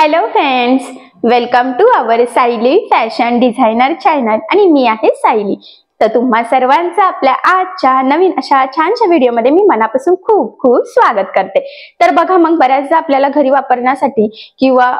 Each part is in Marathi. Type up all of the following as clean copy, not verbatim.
Hello friends, welcome to our Sayali fashion designer channel आणि मी आहे सायली। तर तुम्हा सर्वांचं आपल्या आजच्या नवीन अशा छानशा व्हिडिओमध्ये मी मनापासून खूप खूप स्वागत करते। तर बघा, मग बऱ्याचदा आपल्याला घरी वापरण्यासाठी किंवा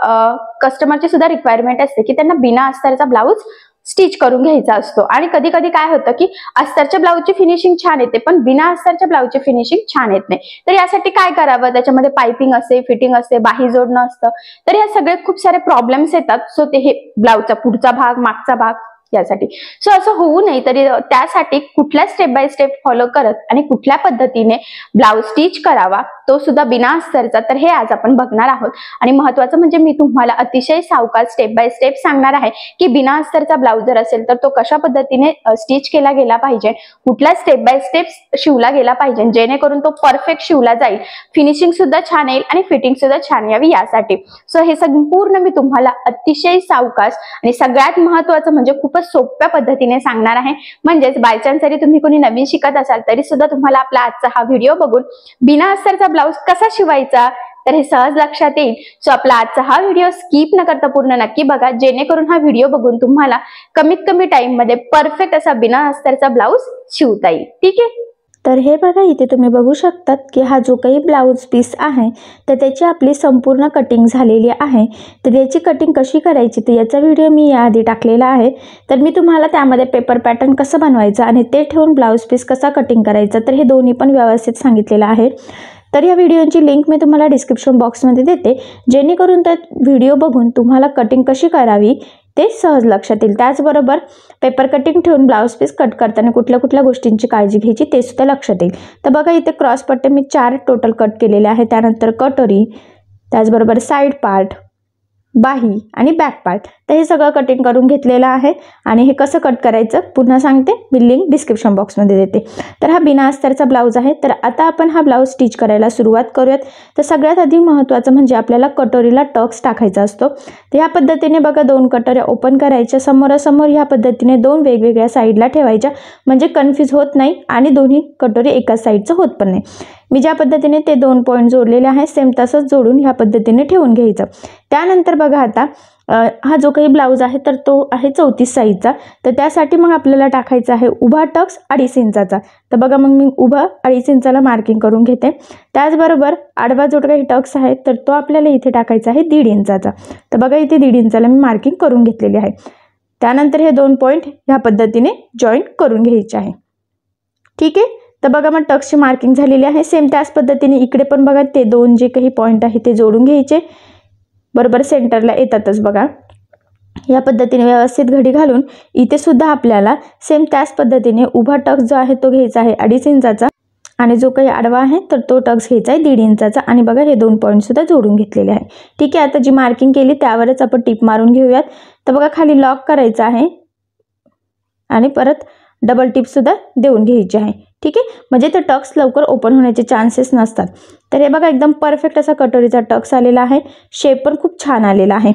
कस्टमरची सुद्धा रिक्वायरमेंट असते की त्यांना बिना अस्तरचा ब्लाउज स्टिच करून घ्यायचा असतो आणि कधी कधी काय होतं की अस्तरच्या ब्लाउजची फिनिशिंग छान येते पण बिना अस्तरच्या ब्लाउजची फिनिशिंग छान येत नाही। तर यासाठी काय करावं, त्याच्यामध्ये पाइपिंग असते, फिटिंग असते, बाही जोडणं असतं, तर या सगळे खूप सारे प्रॉब्लेम्स येतात। सो ते हे ब्लाउजचा पुढचा भाग, मागचा भाग यासाठी सो असं होऊ नये तरी त्यासाठी कुठल्या स्टेप बाय स्टेप फॉलो करत आणि कुठल्या पद्धतीने ब्लाउज स्टिच करावा तो सुद्धा बिना अस्तरचा, तर हे आज आपण बघणार आहोत। आणि महत्त्वाचं म्हणजे मी तुम्हाला अतिशय सावकाश स्टेप बाय स्टेप सांगणार आहे की बिना अस्तरचा ब्लाउज जर असेल तर तो कशा पद्धतीने स्टिच केला गेला पाहिजे, कुठला स्टेप बाय स्टेप शिवला गेला पाहिजे जेणेकरून तो परफेक्ट शिवला जाईल, फिनिशिंग सुद्धा छान येईल आणि फिटिंग सुद्धा छान यावी यासाठी। सो हे संपूर्ण मी तुम्हाला अतिशय सावकाश आणि सगळ्यात महत्त्वाचं म्हणजे खूप सोप्या पद्धतीने सांगणार आहे। म्हणजेच बाय चान्स जरी तुम्ही कोणी नवीन शिकत असाल तरी सुद्धा तुम्हाला आपला आजचा हा व्हिडिओ बघून बिना अस्तरचा ब्लाउज कसा शिवायचा तर हे सहज लक्षात येईल। सो आपला आजचा हा व्हिडिओ स्किप न करता पूर्ण नक्की बघा, जेणेकरून हा व्हिडिओ बघून तुम्हाला कमीत कमी टाइम मध्ये परफेक्ट असा बिना अस्तरचा ब्लाउज शिवता येईल। ठीक आहे, तर हे बघा, इथे तुम्ही बघू शकतात की हा जो काही ब्लाउज पीस आहे तर त्याची आपली संपूर्ण कटिंग झालेली आहे। तर याची कटिंग कशी करायची तर याचा व्हिडिओ मी याआधी टाकलेला आहे। तर मी तुम्हाला त्यामध्ये पेपर पॅटर्न कसं बनवायचं आणि ते ठेवून ब्लाउज पीस कसा कटिंग करायचा तर हे दोन्ही पण व्यवस्थित सांगितलेलं आहे। तर या व्हिडिओची लिंक मी तुम्हाला डिस्क्रिप्शन बॉक्समध्ये देते, जेणेकरून त्या व्हिडिओ बघून तुम्हाला कटिंग कशी करावी ते सहज लक्षात येईल। त्याचबरोबर पेपर कटिंग ठेवून ब्लाउज पीस कट करताना कुठल्या कुठल्या गोष्टींची काळजी घ्यायची ते सुद्धा लक्षात येईल। तर बघा, इथे क्रॉस पट्टे मी 4 टोटल कट केलेले आहे, त्यानंतर कटोरी, त्याचबरोबर साईड पार्ट, बाही आणि बॅक पार्ट, तर हे सगळं कटिंग करून घेतलेलं आहे। आणि हे कसं कट करायचं पुन्हा सांगते, मी लिंक डिस्क्रिप्शन बॉक्समध्ये देते। तर हा बिना अस्तरचा ब्लाउज आहे। तर आता आपण हा ब्लाउज स्टिच करायला सुरुवात करूयात। तर सगळ्यात आधी महत्त्वाचं म्हणजे आपल्याला कटोरीला टक्स टाकायचा असतो। तर ह्या पद्धतीने बघा, 2 कटोऱ्या ओपन करायच्या, समोरासमोर ह्या पद्धतीने 2 वेगवेगळ्या साईडला ठेवायच्या, म्हणजे कन्फ्यूज होत नाही आणि दोन्ही कटोरी एकाच साईडचं होत पण नाही। मी ज्या पद्धतीने ते 2 पॉईंट जोडलेले आहेत सेम तसंच जोडून ह्या पद्धतीने ठेवून घ्यायचं। त्यानंतर बघा, आता हा जो काही ब्लाउज आहे तर तो आहे 34 साईजचा। तर त्यासाठी मग आपल्याला टाकायचा आहे उभा टक्स 2.5 इंचाचा। तर बघा, मग मी उभा 2.5 इंचाला मार्किंग करून घेते। त्याचबरोबर आडवा जो काही टक्स आहे तर तो आपल्याला इथे टाकायचा आहे 1.5 इंचाचा। तर बघा, इथे 1.5 इंचाला मी मार्किंग करून घेतलेली आहे। त्यानंतर हे 2 पॉईंट ह्या पद्धतीने जॉईंट करून घ्यायचे आहे। ठीक आहे, तर बघा, मग टक्सची मार्किंग झालेली आहे। सेम त्याच पद्धतीने इकडे पण बघा, ते 2 जे काही पॉईंट आहे ते जोडून घ्यायचे, बरोबर सेंटरला येतातच। बघा, या पद्धतीने व्यवस्थित घडी घालून इथे सुद्धा आपल्याला सेम त्याच पद्धतीने उभा टक्स जो आहे तो घ्यायचा आहे 2.5 इंचाचा आणि जो काही आडवा आहे तर तो टक्स घ्यायचा आहे 1.5 इंचाचा। आणि बघा, हे 2 पॉईंट सुद्धा जोडून घेतलेले आहे। ठीक आहे, आता जी मार्किंग केली त्यावरच आपण टिप मारून घेऊयात। तर बघा, खाली लॉक करायचं आहे आणि परत डबल टिप सुद्धा देऊन घ्यायची आहे। ठीक आहे, म्हणजे ते टक्स लवकर ओपन होण्याचे चान्सेस नसतात। तर हे बघा, एकदम परफेक्ट असा कटोरीचा टक्स आलेला आहे, शेप पण खूप छान आलेला आहे।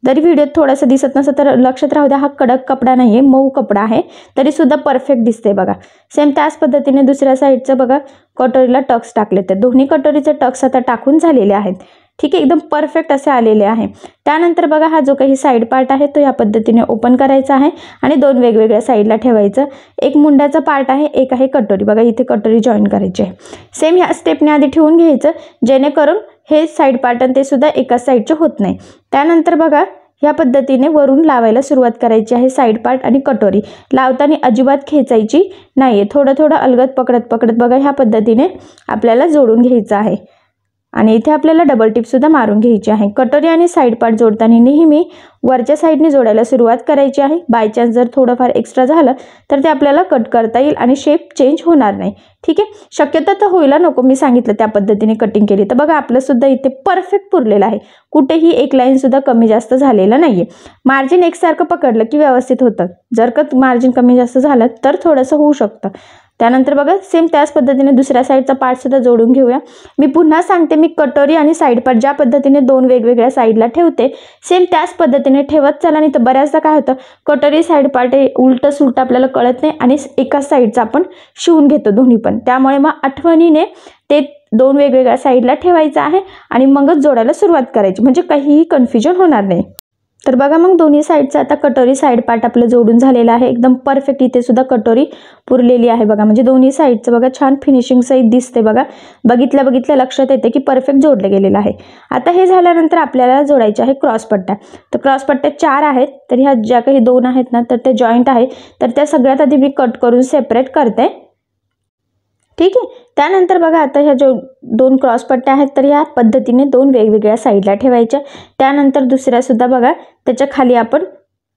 जरी व्हिडिओत थोडंसं दिसत नसतं तर लक्षात राहू द्या, हा कडक कपडा नाही आहे, मऊ कपडा आहे, तरी सुद्धा परफेक्ट दिसते। बघा, सेम त्याच पद्धतीने दुसऱ्या साईडचं बघा, कटोरीला टक्स टाकले, तर दोन्ही कटोरीचे टक्स आता टाकून झालेले आहेत। ठीक आहे, एकदम परफेक्ट असे आलेले आहे। त्यानंतर बघा, हा जो काही साईड पार्ट आहे तो या पद्धतीने ओपन करायचा आहे आणि 2 वेगवेगळ्या साईडला ठेवायचं। एक मुंड्याचा पार्ट आहे, एक आहे कटोरी। बघा, इथे कटोरी जॉईन करायची आहे। सेम ह्या स्टेपने आधी ठेवून घ्यायचं, जेणेकरून हे साईड पार्ट आणि ते सुद्धा एकाच साईडचे होत नाही। त्यानंतर बघा, ह्या पद्धतीने वरून लावायला सुरुवात करायची आहे। साईड पार्ट आणि कटोरी लावताना अजिबात खेचायची नाहीये, थोडं थोडं अलगद पकडत पकडत बघा ह्या पद्धतीने आपल्याला जोडून घ्यायचं आहे। आणि इथे आपल्याला डबल टिप सुद्धा मारून घ्यायची आहे। कटोरी आणि साईड पार्ट जोडताना नेहमी वरच्या साईडने जोडायला सुरुवात करायची आहे। बाय चान्स जर थोडंफार एक्स्ट्रा झालं तर ते आपल्याला कट करता येईल आणि शेप चेंज होणार नाही। ठीक आहे, शक्यतो तर व्हायला नको, मी सांगितलं त्या पद्धतीने कटिंग केली तर बघा, आपलं सुद्धा इथे परफेक्ट पुरलेलं आहे, कुठेही एक लाईन सुद्धा कमी जास्त झालेलं नाहीये। मार्जिन एकसारखं पकडलं की व्यवस्थित होतं, जर का मार्जिन कमी जास्त झालं तर थोडंसं होऊ शकतं। त्यानंतर बघा सेम त्याच पद्धतीने दुसऱ्या साईडचा पार्ट सुद्धा जोडून घेऊया. मी पुन्हा सांगते, मी कटोरी आणि साईड पार्ट ज्या पद्धतीने दोन वेगवेगळ्या साईडला ठेवते सेम त्याच पद्धतीने ठेवत चला. नाही तर बऱ्याचदा काय होतं, कटोरी साईड पार्ट हे उलटं सुलटं आपल्याला कळत नाही आणि एकाच साईडचा आपण शिवून घेतो दोन्ही पण. त्यामुळे मग आठवणीने ते दोन वेगवेगळ्या साईडला ठेवायचं आहे आणि मगच जोडायला सुरुवात करायची, म्हणजे काहीही कन्फ्युजन होणार नाही. तर बघा मग दोन्ही साईडचा आता कटोरी साईड पार्ट आपलं जोडून झालेला आहे. एकदम परफेक्ट इथे सुद्धा कटोरी पुरलेली आहे बघा. म्हणजे दोन्ही साईडचं बघा छान फिनिशिंग सहित दिसते बघा. बघितल्या लक्षात येते की परफेक्ट जोडलं गेलेलं आहे. आता हे झाल्यानंतर आपल्याला जोडायचे आहे क्रॉस पट्ट्या. तर क्रॉस पट्ट्या 4 आहेत. तर ह्या ज्या काही 2 आहेत ना, तर ते जॉईंट आहे. तर त्या सगळ्यात आधी मी कट करून सेपरेट करते. ठीक आहे. त्यानंतर बघा आता ह्या जो 2 क्रॉस पट्ट्या आहेत तर या पद्धतीने 2 वेगवेगळ्या साईडला ठेवायच्या. त्यानंतर दुसऱ्या सुद्धा बघा त्याच्या खाली आपण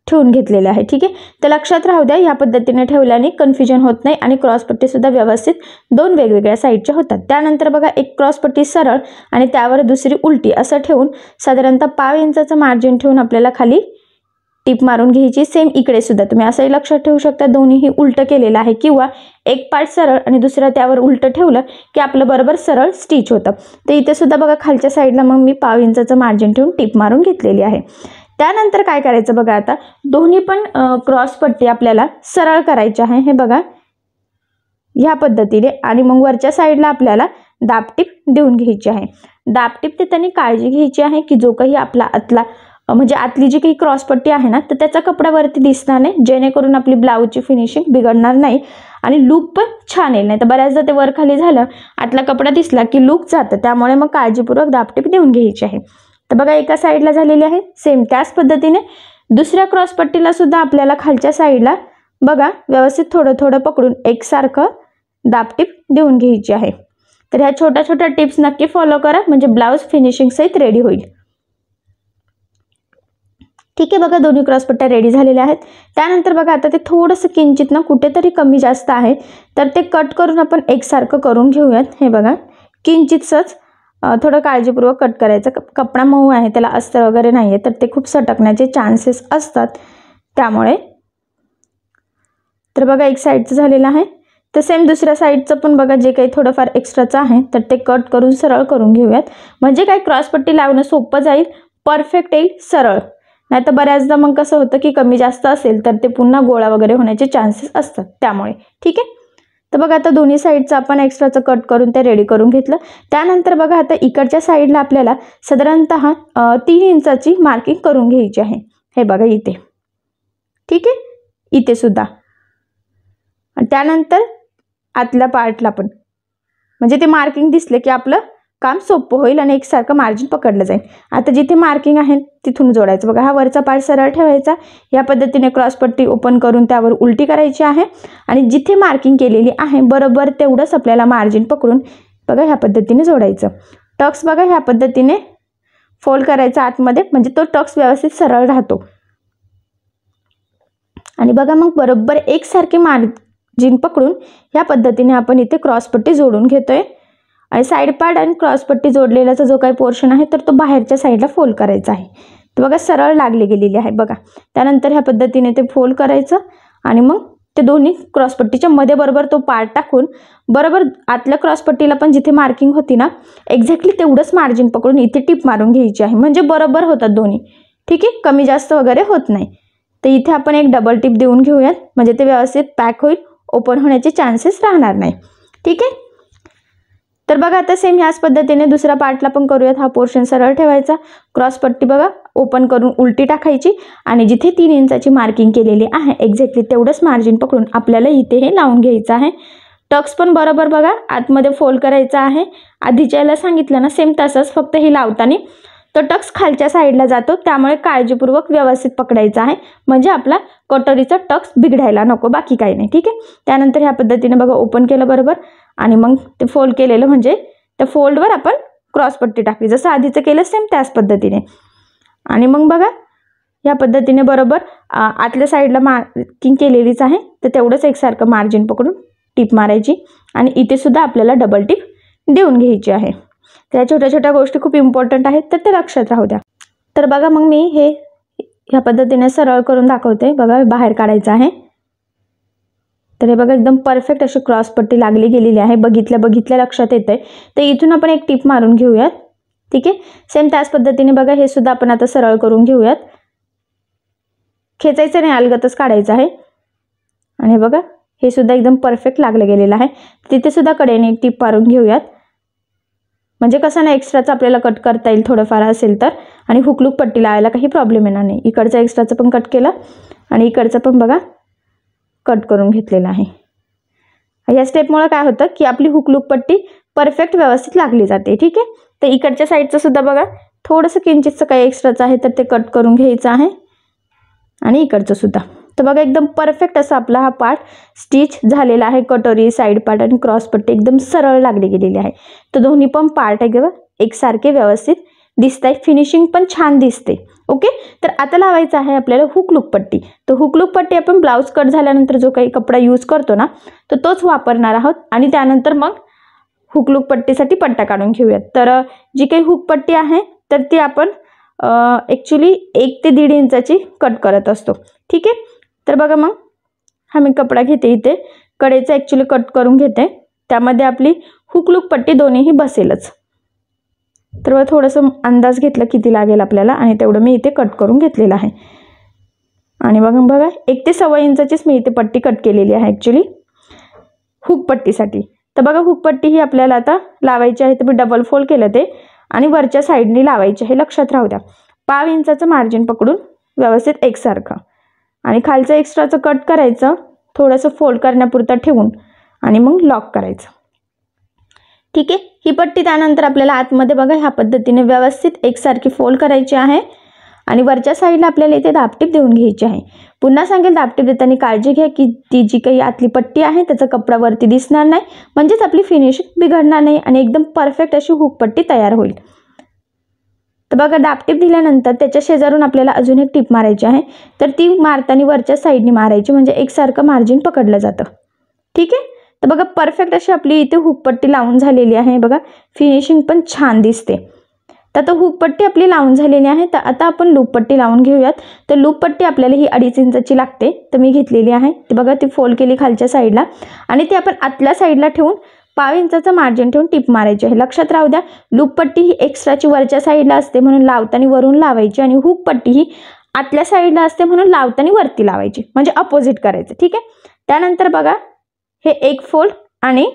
ठेवून घेतलेल्या आहे. ठीक आहे. तर लक्षात राहू द्या, या पद्धतीने ठेवल्याने कन्फ्युजन होत नाही आणि क्रॉस पट्टी सुद्धा व्यवस्थित 2 वेगवेगळ्या साईडच्या होतात. त्यानंतर बघा एक क्रॉस पट्टी सरळ आणि त्यावर दुसरी उलटी असं ठेवून साधारणतः 1/2 इंचाचं मार्जिन ठेवून आपल्याला खाली टिप मारून घ्यायची. सेम इकडे सुद्धा तुम्ही असंही लक्षात ठेवू शकता, दोन्हीही उलटं केलेलं आहे किंवा एक पार्ट सरळ आणि दुसरा त्यावर उलटं ठेवलं की आपलं बरोबर सरळ स्टिच होतं. तर इथे सुद्धा बघा खालच्या साईडला मग मी 1/2 इंचाचं मार्जिन ठेवून टिप मारून घेतलेली आहे. त्यानंतर काय करायचं बघा, आता दोन्ही पण क्रॉस पट्टी आपल्याला सरळ करायची आहे. हे बघा ह्या पद्धतीने आणि मग वरच्या साईडला आपल्याला दाबटीप देऊन घ्यायची आहे. दाबटीप देताना काळजी घ्यायची आहे की जो काही आपला आतला म्हणजे आतली जी काही क्रॉस पट्टी आहे ना, तर त्याचा कपड्यावरती दिसणार नाही, जेणेकरून आपली ब्लाऊजची फिनिशिंग बिघडणार नाही आणि लुक पण छान येईल. नाही तर बऱ्याचदा ते वर खाली झालं, आतला कपडा दिसला की लुक जातं. त्यामुळे मग काळजीपूर्वक दाबटीप देऊन घ्यायची आहे. तर बघा एका साईडला झालेली आहे. सेम त्याच पद्धतीने दुसऱ्या क्रॉस पट्टीला सुद्धा आपल्याला खालच्या साईडला बघा व्यवस्थित थोडं थोडं पकडून एकसारखं दाबटीप देऊन घ्यायची आहे. तर ह्या छोट्या छोट्या टिप्स नक्की फॉलो करा, म्हणजे ब्लाऊज फिनिशिंग सहित रेडी होईल. ठीक आहे. बघा दोन्ही क्रॉस पट्ट्या रेडी झालेल्या आहेत. त्यानंतर बघा आता ते थोडंसं किंचित ना कुठेतरी कमी जास्त आहे, तर ते कट करून आपण एकसारखं करून घेऊयात. हे बघा किंचितच थोडं काळजीपूर्वक कट करायचं. कपडा मऊ आहे, त्याला अस्तर वगैरे नाही आहे, तर ते खूप सटकण्याचे चान्सेस असतात त्यामुळे. तर बघा एक साईडचं झालेलं आहे. तर सेम दुसऱ्या साईडचं पण बघा जे काही थोडंफार एक्स्ट्राचं आहे तर ते कट करून सरळ करून घेऊयात. म्हणजे काय क्रॉस पट्टी लावणं सोपं जाईल, परफेक्ट येईल, सरळ. नाही तर बऱ्याचदा मग कसं होतं की कमी जास्त असेल तर ते पुन्हा गोळा वगैरे होण्याचे चान्सेस असतात त्यामुळे. ठीक आहे. तर बघा आता दोन्ही साईडचं आपण एक्स्ट्राचं कट करून ते रेडी करून घेतलं. त्यानंतर बघा आता इकडच्या साईडला आपल्याला साधारणतः 3 इंचाची मार्किंग करून घ्यायची आहे. हे बघा इथे. ठीक आहे. इथे सुद्धा. त्यानंतर आतल्या पार्टला पण, म्हणजे ते मार्किंग दिसले की आपलं काम सोपं होईल आणि एकसारखं मार्जिन पकडलं जाईल. आता जिथे मार्किंग आहे तिथून जोडायचं. बघा हा वरचा पार्ट सरळ ठेवायचा. या पद्धतीने क्रॉस पट्टी ओपन करून त्यावर उलटी करायची आहे आणि जिथे मार्किंग केलेली आहे बरोबर तेवढंच आपल्याला मार्जिन पकडून बघा ह्या पद्धतीने जोडायचं. टक्स बघा ह्या पद्धतीने फोल्ड करायचा आतमध्ये, म्हणजे तो टक्स व्यवस्थित सरळ राहतो. आणि बघा मग बरोबर एकसारखे मार्जिन पकडून ह्या पद्धतीने आपण इथे क्रॉस पट्टी जोडून घेतोय. आणि साईड पार्ट आणि क्रॉस पट्टी जोडलेल्याचा जो काही पोर्शन आहे तर तो बाहेरच्या साईडला फोल्ड करायचा आहे. तर बघा सरळ लागली गेलेली आहे बघा. त्यानंतर ह्या पद्धतीने ते फोल्ड करायचं आणि मग ते दोन्ही क्रॉस पट्टीच्या मध्ये बरोबर तो पार्ट टाकून बरोबर आतल्या क्रॉस पट्टीला पण जिथे मार्किंग होती ना एक्झॅक्टली तेवढंच मार्जिन पकडून इथे टिप मारून घ्यायची आहे, म्हणजे बरोबर होतात दोन्ही. ठीक आहे. कमी जास्त वगैरे होत नाही. तर इथे आपण एक डबल टिप देऊन घेऊयात, म्हणजे ते व्यवस्थित पॅक होईल, ओपन होण्याचे चान्सेस राहणार नाही. ठीक आहे. तर बघा आता सेम ह्याच पद्धतीने दुसऱ्या पार्टला पण करूयात. हा पोर्शन सरळ ठेवायचा, क्रॉस पट्टी बघा ओपन करून उलटी टाकायची आणि जिथे 3 इंचाची मार्किंग केलेली आहे एक्झॅक्टली तेवढंच मार्जिन पकडून आपल्याला इथे हे लावून घ्यायचं आहे. टक्स पण बरोबर बघा आतमध्ये फोल्ड करायचा आहे. आधीच्या याला सांगितलं ना सेम तसंच, फक्त हे लावताना तो टक्स खालच्या साईडला जातो, त्यामुळे काळजीपूर्वक व्यवस्थित पकडायचा आहे, म्हणजे आपला कटोरीचा टक्स बिघडायला नको, बाकी काही नाही. ठीक आहे. त्यानंतर ह्या पद्धतीने बघा ओपन केलं बरोबर आणि मग ते फोल्ड केलेलं, म्हणजे त्या फोल्डवर आपण क्रॉस पट्टी टाकली जसं आधीचं केलं सेम त्याच पद्धतीने. आणि मग बघा ह्या पद्धतीने बरोबर आतल्या साईडला मार्किंग केलेलीच आहे, तर तेवढंच एकसारखं मार्जिन पकडून टिप मारायची आणि इथे सुद्धा आपल्याला डबल टिप देऊन घ्यायची आहे. त्या छोट्या छोट्या गोष्टी खूप इम्पॉर्टंट आहेत, तर ते लक्षात राहू द्या. तर बघा मग मी हे ह्या पद्धतीने सरळ करून दाखवते. बघा बाहेर काढायचं आहे. तर हे बघा एकदम परफेक्ट अशी क्रॉस पट्टी लागली गेलेली आहे. बघितल्या लक्षात येते. तर इथून आपण एक टीप मारून घेऊयात. ठीक आहे, सेम त्याच पद्धतीने बघा हे सुद्धा आपण आता सरळ करून घेऊयात. खेचायचं नाही, अलगतच काढायचं आहे. आणि बघा हे सुद्धा एकदम परफेक्ट लागलं गेलेलं आहे. तिथे सुद्धा कडेने एक टीप मारून घेऊयात. म्हणजे कसं ना एक्स्ट्राचं आपल्याला कट करता येईल थोडंफार असेल तर, आणि हुकलूक पट्टी लावायला काही प्रॉब्लेम येणार नाही. इकडचं एक्स्ट्राचं पण कट केलं आणि इकडचं पण बघा कट करून घेतलेलं आहे. या स्टेपमुळे काय होतं की आपली हुकलूक पट्टी परफेक्ट व्यवस्थित लागली जाते. ठीक आहे, तर इकडच्या साईडचं सुद्धा बघा थोडंसं किंचितचं काही एक्स्ट्राचं आहे तर ते कट करून घ्यायचं आहे. आणि इकडचं सुद्धा. तर बघा एकदम परफेक्ट असा आपला हा पार्ट स्टिच झालेला आहे. कटोरी, साईड पार्ट आणि क्रॉस पट्टी एकदम सरळ लागली गेलेली आहे. तर दोन्ही पण पार्ट आहे एकसारखे व्यवस्थित दिसत आहे. फिनिशिंग पण छान दिसते. ओके, तर आता लावायचं आहे आपल्याला हुकलूक पट्टी. तर हुकलूक पट्टी आपण ब्लाऊज कट झाल्यानंतर जो काही कपडा यूज करतो ना तर तोच वापरणार आहोत. आणि त्यानंतर मग हुकलूक पट्टीसाठी पट्टा काढून घेऊयात. तर जी काही हुक पट्टी आहे तर ती आपण ॲक्च्युली 1 ते 1.5 इंचाची कट करत असतो. ठीक आहे, तर बघा मग हा मी कपडा घेते, इथे कडेचं ॲक्च्युली कट करून घेते. त्यामध्ये आपली हुकलूक पट्टी दोन्हीही बसेलच. तर बघा थोडंसं अंदाज घेतला किती लागेल आपल्याला आणि तेवढं मी इथे कट करून घेतलेलं आहे. आणि बघा 1 ते 1.25 इंचाचीच मी इथे पट्टी कट केलेली आहे ॲक्च्युली हुक पट्टीसाठी. तर बघा हुक पट्टी ही आपल्याला आता लावायची आहे. तर मी डबल फोल्ड केलं ते आणि वरच्या साईडनी लावायची आहे. लक्षात राहू द्या, 0.5 इंचाचं मार्जिन पकडून व्यवस्थित एकसारखं. आणि खालचं एक्स्ट्राचं कट करायचं, थोडंसं फोल्ड करण्यापुरतं ठेवून आणि मग लॉक करायचं. ठीक आहे, ही पट्टी त्यानंतर आपल्याला आतमध्ये बघा ह्या पद्धतीने व्यवस्थित एकसारखी फोल्ड करायची आहे. आणि वरच्या साईडला आपल्याला इथे दाबटीप देऊन घ्यायची आहे. पुन्हा सांगेल, दाबटीप देताना काळजी घ्या की ती जी काही आतली पट्टी आहे त्याचा कपडा वरती दिसणार नाही, म्हणजेच आपली फिनिशिंग बिघडणार नाही आणि एकदम परफेक्ट अशी हुक पट्टी तयार होईल. तर बघा दाबटीप दिल्यानंतर त्याच्या शेजारून आपल्याला अजून एक टीप मारायची आहे. तर ती मारताना वरच्या साईडनी मारायची, म्हणजे एकसारखं मार्जिन पकडलं जातं. ठीक आहे, तर बघा परफेक्ट अशी आपली इथे हुक पट्टी लावून झालेली आहे. बघा फिनिशिंग पण छान दिसते. तर आता हुक पट्टी आपली लावून झालेली आहे. तर आता आपण लूप पट्टी लावून घेऊयात. तर लूप पट्टी आपल्याला ही 2.5 इंचाची लागते. तर मी घेतलेली आहे. ती बघा ती फोल्ड केली खालच्या साईडला आणि ती आपण आतल्या साईडला ठेवून 0.5 इंचाचं मार्जिन ठेवून टिप मारायची आहे. लक्षात राहू द्या, लूप पट्टी ही एक्स्ट्राची वरच्या साईडला असते म्हणून लावताना वरून लावायची आणि हुक पट्टी ही आतल्या साईडला असते म्हणून लावताना वरती लावायची, म्हणजे अपोजिट करायचं. ठीक आहे, त्यानंतर बघा हे एक फोल्ड आणि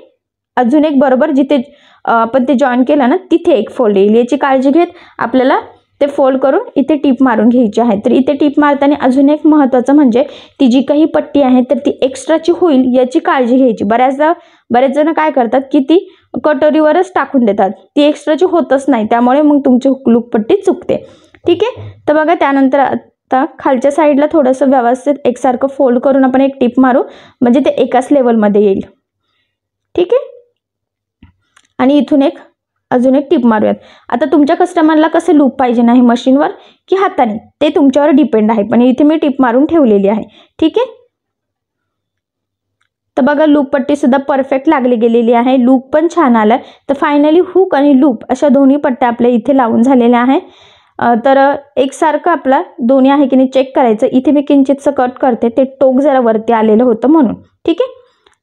अजून एक बरोबर जिथे आपण ते जॉईन केलं ना तिथे एक फोल्ड येईल. याची काळजी घेत आपल्याला ते फोल्ड करून इथे टीप मारून घ्यायची आहे. तर इथे टीप मारताना अजून एक महत्त्वाचं म्हणजे ती जी काही पट्टी आहे तर ती एक्स्ट्राची होईल याची काळजी घ्यायची. बरेच जण काय करतात की ती कटोरीवरच टाकून देतात, ती एक्स्ट्राची होतच नाही, त्यामुळे मग तुमची हुकलूक पट्टी चुकते. ठीक आहे, तर बघा त्यानंतर आता खालच्या साईडला थोडंसं व्यवस्थित एकसारखं फोल्ड करून आपण एक टीप मारू, म्हणजे ते एकाच लेवलमध्ये येईल. ठीक आहे, आणि इथून अजून एक टीप मारूयात. आता तुमच्या कस्टमरला कसं लूप पाहिजे नाही, मशीनवर की हाताने, ते तुमच्यावर डिपेंड आहे, पण इथे मी टीप मारून ठेवलेली आहे. ठीक आहे, तर बघा लूप पट्टी सुद्धा परफेक्ट लागली गेलेली आहे. लूप पण छान आलं. तर फायनली हुक आणि लूप अशा दोन्ही पट्ट्या आपल्या इथे लावून झालेल्या आहे. तर एकसारखं आपला दोन्ही आहे की नाही चेक करायचं. इथे मी किंचितचं कट करते, ते टोक जरा वरती आलेलं होतं म्हणून. ठीक आहे,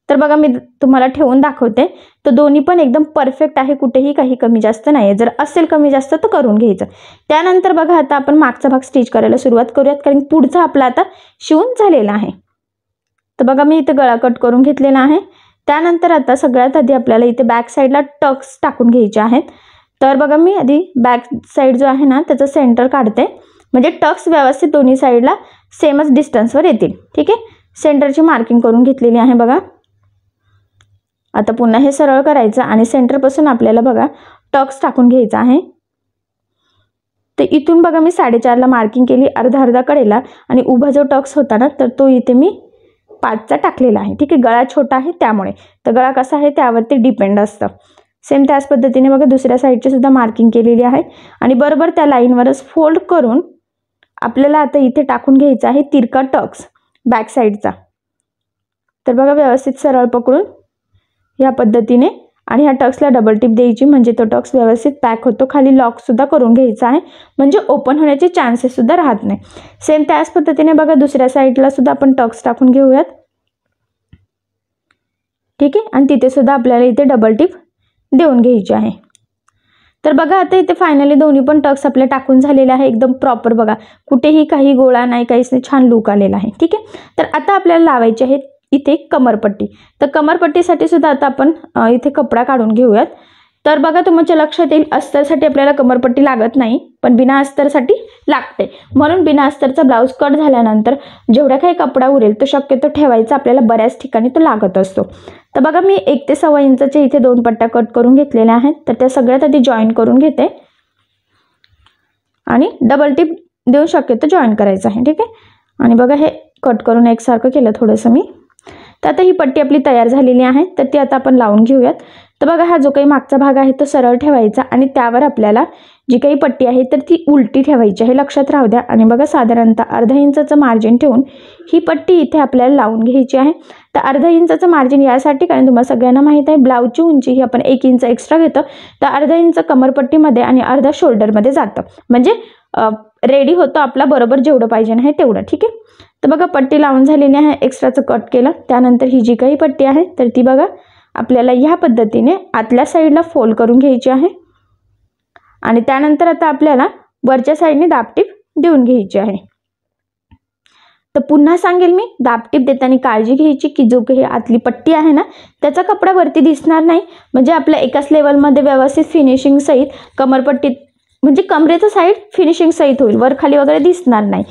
तर बघा मी तुम्हाला ठेवून दाखवते. तर दोन्ही पण एकदम परफेक्ट आहे, कुठेही काही कमी जास्त नाही आहे. जर असेल कमी जास्त तर करून घ्यायचं. त्यानंतर बघा आता आपण मागचा भाग स्टिच करायला सुरुवात करूयात, कारण पुढचा आपला आता शिवून झालेला आहे. तर बघा मी इथे गळा कट करून घेतलेला आहे. त्यानंतर आता सगळ्यात आधी आपल्याला इथे बॅक साईडला टक्स टाकून घ्यायचे आहेत. तर बघा मी आधी बॅक साईड जो आहे ना त्याचं सेंटर काढते, म्हणजे टक्स व्यवस्थित दोन्ही साईडला सेमच डिस्टन्सवर येतील. ठीक आहे, सेंटरची मार्किंग करून घेतलेली आहे. बघा आता पुन्हा हे सरळ करायचं आणि सेंटरपासून आपल्याला बघा टक्स टाकून घ्यायचा आहे. तर इथून बघा मी 4.5ला मार्किंग केली अर्धा कडेला, आणि उभा जो टक्स होता ना तर तो इथे मी 5चा टाकलेला आहे. ठीक आहे, गळा छोटा आहे त्यामुळे. तर गळा कसा आहे त्यावरती डिपेंड असतं. सेम त्याच पद्धतीने बघा दुसऱ्या साईडची सुद्धा मार्किंग केलेली आहे आणि बरोबर त्या लाईनवरच फोल्ड करून आपल्याला आता इथे टाकून घ्यायचा आहे तिरका टक्स बॅक साईडचा. तर बघा व्यवस्थित सरळ पकडून या पद्धतीने आणि ह्या टक्सला डबल टिप द्यायची, म्हणजे तो टक्स व्यवस्थित पॅक होतो. खाली लॉक सुद्धा करून घ्यायचा आहे, म्हणजे ओपन होण्याचे चान्सेस सुद्धा राहत नाही. सेम त्याच पद्धतीने बघा दुसऱ्या साईडला सुद्धा आपण टक्स टाकून घेऊयात. ठीक आहे, आणि तिथे सुद्धा आपल्याला इथे डबल टिप देऊन घ्यायची आहे. तर बघा आता इथे फायनली दोन्ही पण टक्स आपले टाकून झालेले आहे. एकदम प्रॉपर बघा, कुठेही काही गोळा नाही, काहीच नाही, छान लुक आलेला आहे. ठीक आहे, तर आता आपल्याला लावायची आहे इथे कमरपट्टी. तर कमरपट्टीसाठी सुद्धा आता आपण इथे कपडा काढून घेऊयात. तर बघा तुमच्या लक्षात येईल, अस्तरसाठी आपल्याला कमरपट्टी लागत नाही, पण बिना अस्तरसाठी लागते. म्हणून बिना अस्तरचा ब्लाऊज कट झाल्यानंतर जेवढा काही कपडा उरेल तो शक्यतो ठेवायचा, आपल्याला बऱ्याच ठिकाणी तो लागत असतो. तर बघा मी 1 ते 1.25 इंचाचे इथे 2 पट्ट्या कट करून घेतलेल्या आहेत. तर त्या सगळ्यात आधी जॉईन करून घेते आणि डबल टिप देऊन शक्यतो जॉईन करायचं आहे. ठीक आहे, आणि बघा हे कट करून एकसारखं केलं थोडंसं मी. तर आता ही पट्टी आपली तयार झालेली आहे, तर ती आता आपण लावून घेऊयात. तर बघा हा जो काही मागचा भाग आहे तो सरळ ठेवायचा आणि त्यावर आपल्याला जी काही पट्टी आहे तर ती उलटी ठेवायची आहे, लक्षात राहू द्या. आणि बघा साधारणतः अर्धा इंचाचं मार्जिन ठेवून ही पट्टी इथे आपल्याला लावून घ्यायची आहे. तर अर्धा इंचाचं मार्जिन यासाठी, कारण तुम्हाला सगळ्यांना माहीत आहे ब्लाऊजची उंची ही आपण 1 इंच एक्स्ट्रा घेतो. तर अर्धा इंच कमरपट्टीमध्ये आणि अर्धा शोल्डरमध्ये जातं, म्हणजे रेडी होतो आपला बरोबर जेवढं पाहिजे आहे तेवढं. ठीक आहे, तर बघा पट्टी लावून झालेली आहे, एक्स्ट्राचं कट केलं. त्यानंतर ही जी काही पट्टी आहे तर ती बघा आपल्याला ह्या पद्धतीने आतल्या साईडला फोल्ड करून घ्यायची आहे आणि त्यानंतर आता आपल्याला वरच्या साईडने दाबटीप देऊन घ्यायची आहे. तर पुन्हा सांगेल मी, दाबटीप देताना काळजी घ्यायची की जो काही आतली पट्टी आहे ना त्याचा कपडा वरती दिसणार नाही, म्हणजे आपल्या एकाच लेवलमध्ये व्यवस्थित फिनिशिंग सहित कमरपट्टी म्हणजे कमरेचं साईड फिनिशिंग सहित होईल, वर खाली वगैरे दिसणार नाही.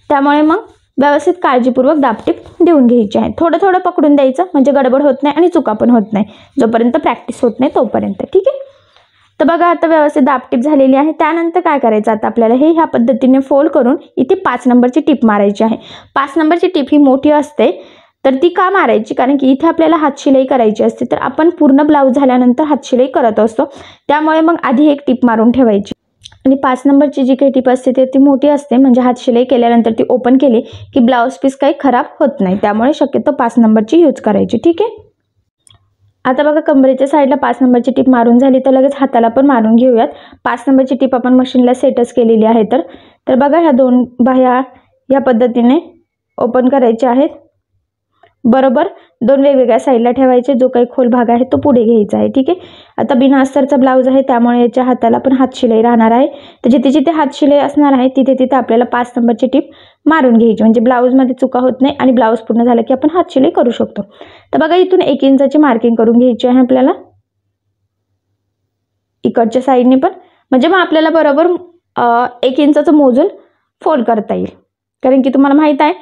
त्यामुळे मग व्यवस्थित काळजीपूर्वक दाबटीप देऊन घ्यायची आहे. थोडं थोडं पकडून द्यायचं, म्हणजे गडबड होत नाही आणि चुका पण होत नाही, जोपर्यंत प्रॅक्टिस होत नाही तोपर्यंत. ठीक आहे, तर बघा आता व्यवस्थित दाबटीप झालेली आहे. त्यानंतर काय करायचं, आता आपल्याला हे ह्या पद्धतीने फोल्ड करून इथे 5 नंबरची टीप मारायची आहे. 5 नंबरची टीप ही मोठी असते, तर ती का मारायची, कारण की इथे आपल्याला हातशिलाई करायची असते. तर आपण पूर्ण ब्लाऊज झाल्यानंतर हातशिलाई करत असतो, त्यामुळे मग आधी एक टीप मारून ठेवायची. आणि 5 नंबरची जी काही टीप असते ती मोठी असते, म्हणजे हातशिलाई केल्यानंतर ती ओपन केली की ब्लाऊज पीस काही खराब होत नाही, त्यामुळे शक्यतो 5 नंबरची यूज करायची. ठीक आहे, आता बघा कमरेच्या साईडला 5 नंबरची टीप मारून झाली, तर लगेच हाताला पण मारून घेऊयात. 5 नंबरची टीप आपण मशीनला सेटच केलेली आहे. तर बघा ह्या 2 बाह्या या पद्धतीने ओपन करायच्या आहेत, बरोबर 2 वेगवेगळ्या साईडला ठेवायचे. जो काही खोल भाग आहे तो पुढे घ्यायचा आहे. ठीक आहे, आता बिना अस्तरचा ब्लाऊज आहे त्यामुळे याच्या हाताला पण हातशिलाई राहणार आहे. तर जिथे जिथे हातशिलाई असणार आहे तिथे तिथे आपल्याला 5 नंबरची टीप मारून घ्यायची, म्हणजे ब्लाऊजमध्ये चुका होत नाही आणि ब्लाऊज पूर्ण झाला की आपण हातशिलाई करू शकतो. तर बघा इथून 1 इंचाची मार्किंग करून घ्यायची आहे आपल्याला इकडच्या साईडने पण, म्हणजे मग आपल्याला बरोबर 1 इंचाचं मोजून फोल्ड करता येईल. कारण की तुम्हाला माहीत आहे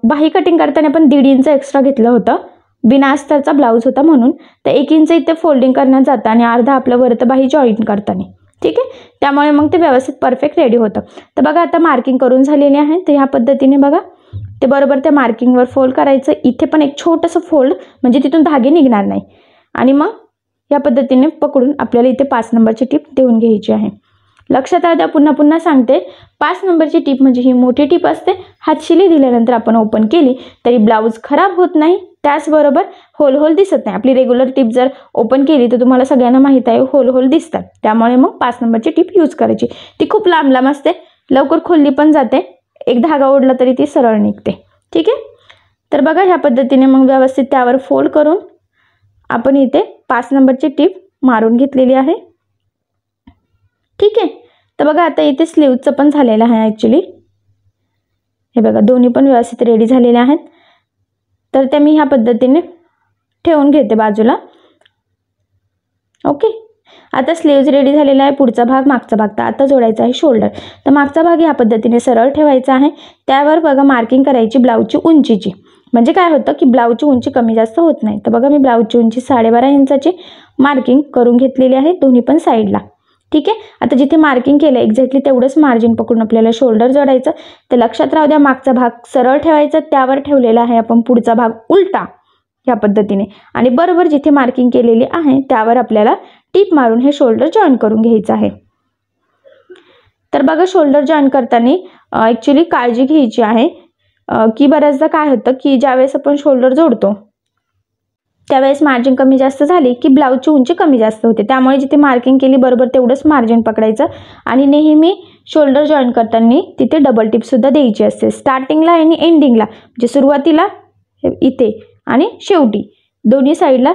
बाही कटिंग करताना पण 1.5 इंच एक्स्ट्रा घेतलं होतं, बिना अस्तरचा ब्लाऊज होता म्हणून. तर 1 इंच इथे फोल्डिंग करण्यात जातं आणि अर्धा आपलं वरतं बाही जॉईन करताना. ठीक आहे, त्यामुळे मग ते व्यवस्थित परफेक्ट रेडी होतं. तर बघा आता मार्किंग करून झालेली आहे, तर ह्या पद्धतीने बघा ते बरोबर त्या मार्किंगवर फोल्ड करायचं. इथे पण एक छोटंसं फोल्ड, म्हणजे तिथून धागे निघणार नाही. आणि मग या पद्धतीने पकडून आपल्याला इथे 5 नंबरची टीप देऊन घ्यायची आहे. लक्षात राहू द्या, पुन्हा पुन्हा सांगते, 5 नंबरची टीप म्हणजे ही मोठी टीप असते. हातशिलाई दिल्यानंतर आपण ओपन केली तरी ब्लाऊज खराब होत नाही, त्याचबरोबर होल होल दिसत नाही. आपली रेग्युलर टीप जर ओपन केली तर तुम्हाला सगळ्यांना माहीत आहे होल होल दिसतात, त्यामुळे मग 5 नंबरची टीप यूज करायची. ती खूप लांब लांब असते, लवकर खोलली पण जाते, एक धागा ओढला तरी ती सरळ निघते. ठीक आहे, तर बघा ह्या पद्धतीने मग व्यवस्थित त्यावर फोल्ड करून आपण इथे 5 नंबरची टीप मारून घेतलेली आहे. ठीक आहे, तर बघा आता इथे स्लीवचं पण झालेलं आहे ॲक्च्युली. हे बघा दोन्ही पण व्यवस्थित रेडी झालेले आहेत. तर ते मी ह्या पद्धतीने ठेवून घेते बाजूला. ओके, आता स्लीव्ज रेडी झालेला आहे. पुढचा भाग, मागचा भाग तर आता जोडायचा आहे शोल्डर. तर मागचा भाग ह्या पद्धतीने सरळ ठेवायचा आहे. त्यावर बघा मार्किंग करायची ब्लाऊजची उंचीची, म्हणजे काय होतं की ब्लाऊजची उंची कमी जास्त होत नाही. तर बघा मी ब्लाऊजची उंची 12.5 इंचाची मार्किंग करून घेतलेली आहे दोन्ही पण साईडला. ठीक आहे, आता जिथे मार्किंग केलं एक्झॅक्टली तेवढंच मार्जिन पकडून आपल्याला शोल्डर जोडायचं. तर लक्षात राहू द्या, मागचा भाग सरळ ठेवायचा, त्यावर ठेवलेला आहे आपण पुढचा भाग उलटा ह्या पद्धतीने, आणि बरोबर जिथे मार्किंग केलेली आहे त्यावर आपल्याला टीप मारून हे शोल्डर जॉईन करून घ्यायचं आहे. तर बघा शोल्डर जॉईन करताना ॲक्च्युली काळजी घ्यायची आहे की बऱ्याचदा काय होतं की ज्यावेळेस आपण शोल्डर जोडतो त्यावेळेस मार्जिन कमी जास्त झाली की ब्लाऊजची उंची कमी जास्त होते. त्यामुळे जिथे मार्किंग केली बरोबर तेवढंच मार्जिन पकडायचं आणि नेहमी शोल्डर जॉईन करताना तिथे डबल टिपसुद्धा द्यायची असते, स्टार्टिंगला आणि एंडिंगला, म्हणजे सुरुवातीला इथे आणि शेवटी दोन्ही साईडला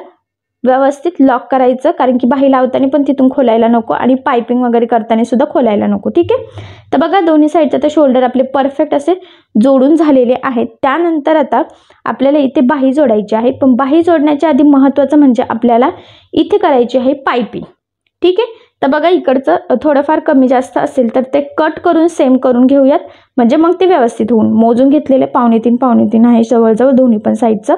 व्यवस्थित लॉक करायचं, कारण की बाही लावताना पण तिथून खोलायला नको आणि पायपिंग वगैरे करताना सुद्धा खोलायला नको. ठीक आहे. तर बघा दोन्ही साईडचे तर शोल्डर आपले परफेक्ट असे जोडून झालेले आहेत. त्यानंतर आता आपल्याला इथे बाही जोडायची आहे. पण बाही जोडण्याच्या आधी महत्त्वाचं म्हणजे आपल्याला इथे करायची आहे पायपिंग. ठीक आहे. तर बघा इकडचं थोडंफार कमी जास्त असेल तर ते कट करून सेम करून घेऊयात, म्हणजे मग ते व्यवस्थित होऊन. मोजून घेतलेले 3.5 आहे जवळजवळ दोन्ही पण साईडचं.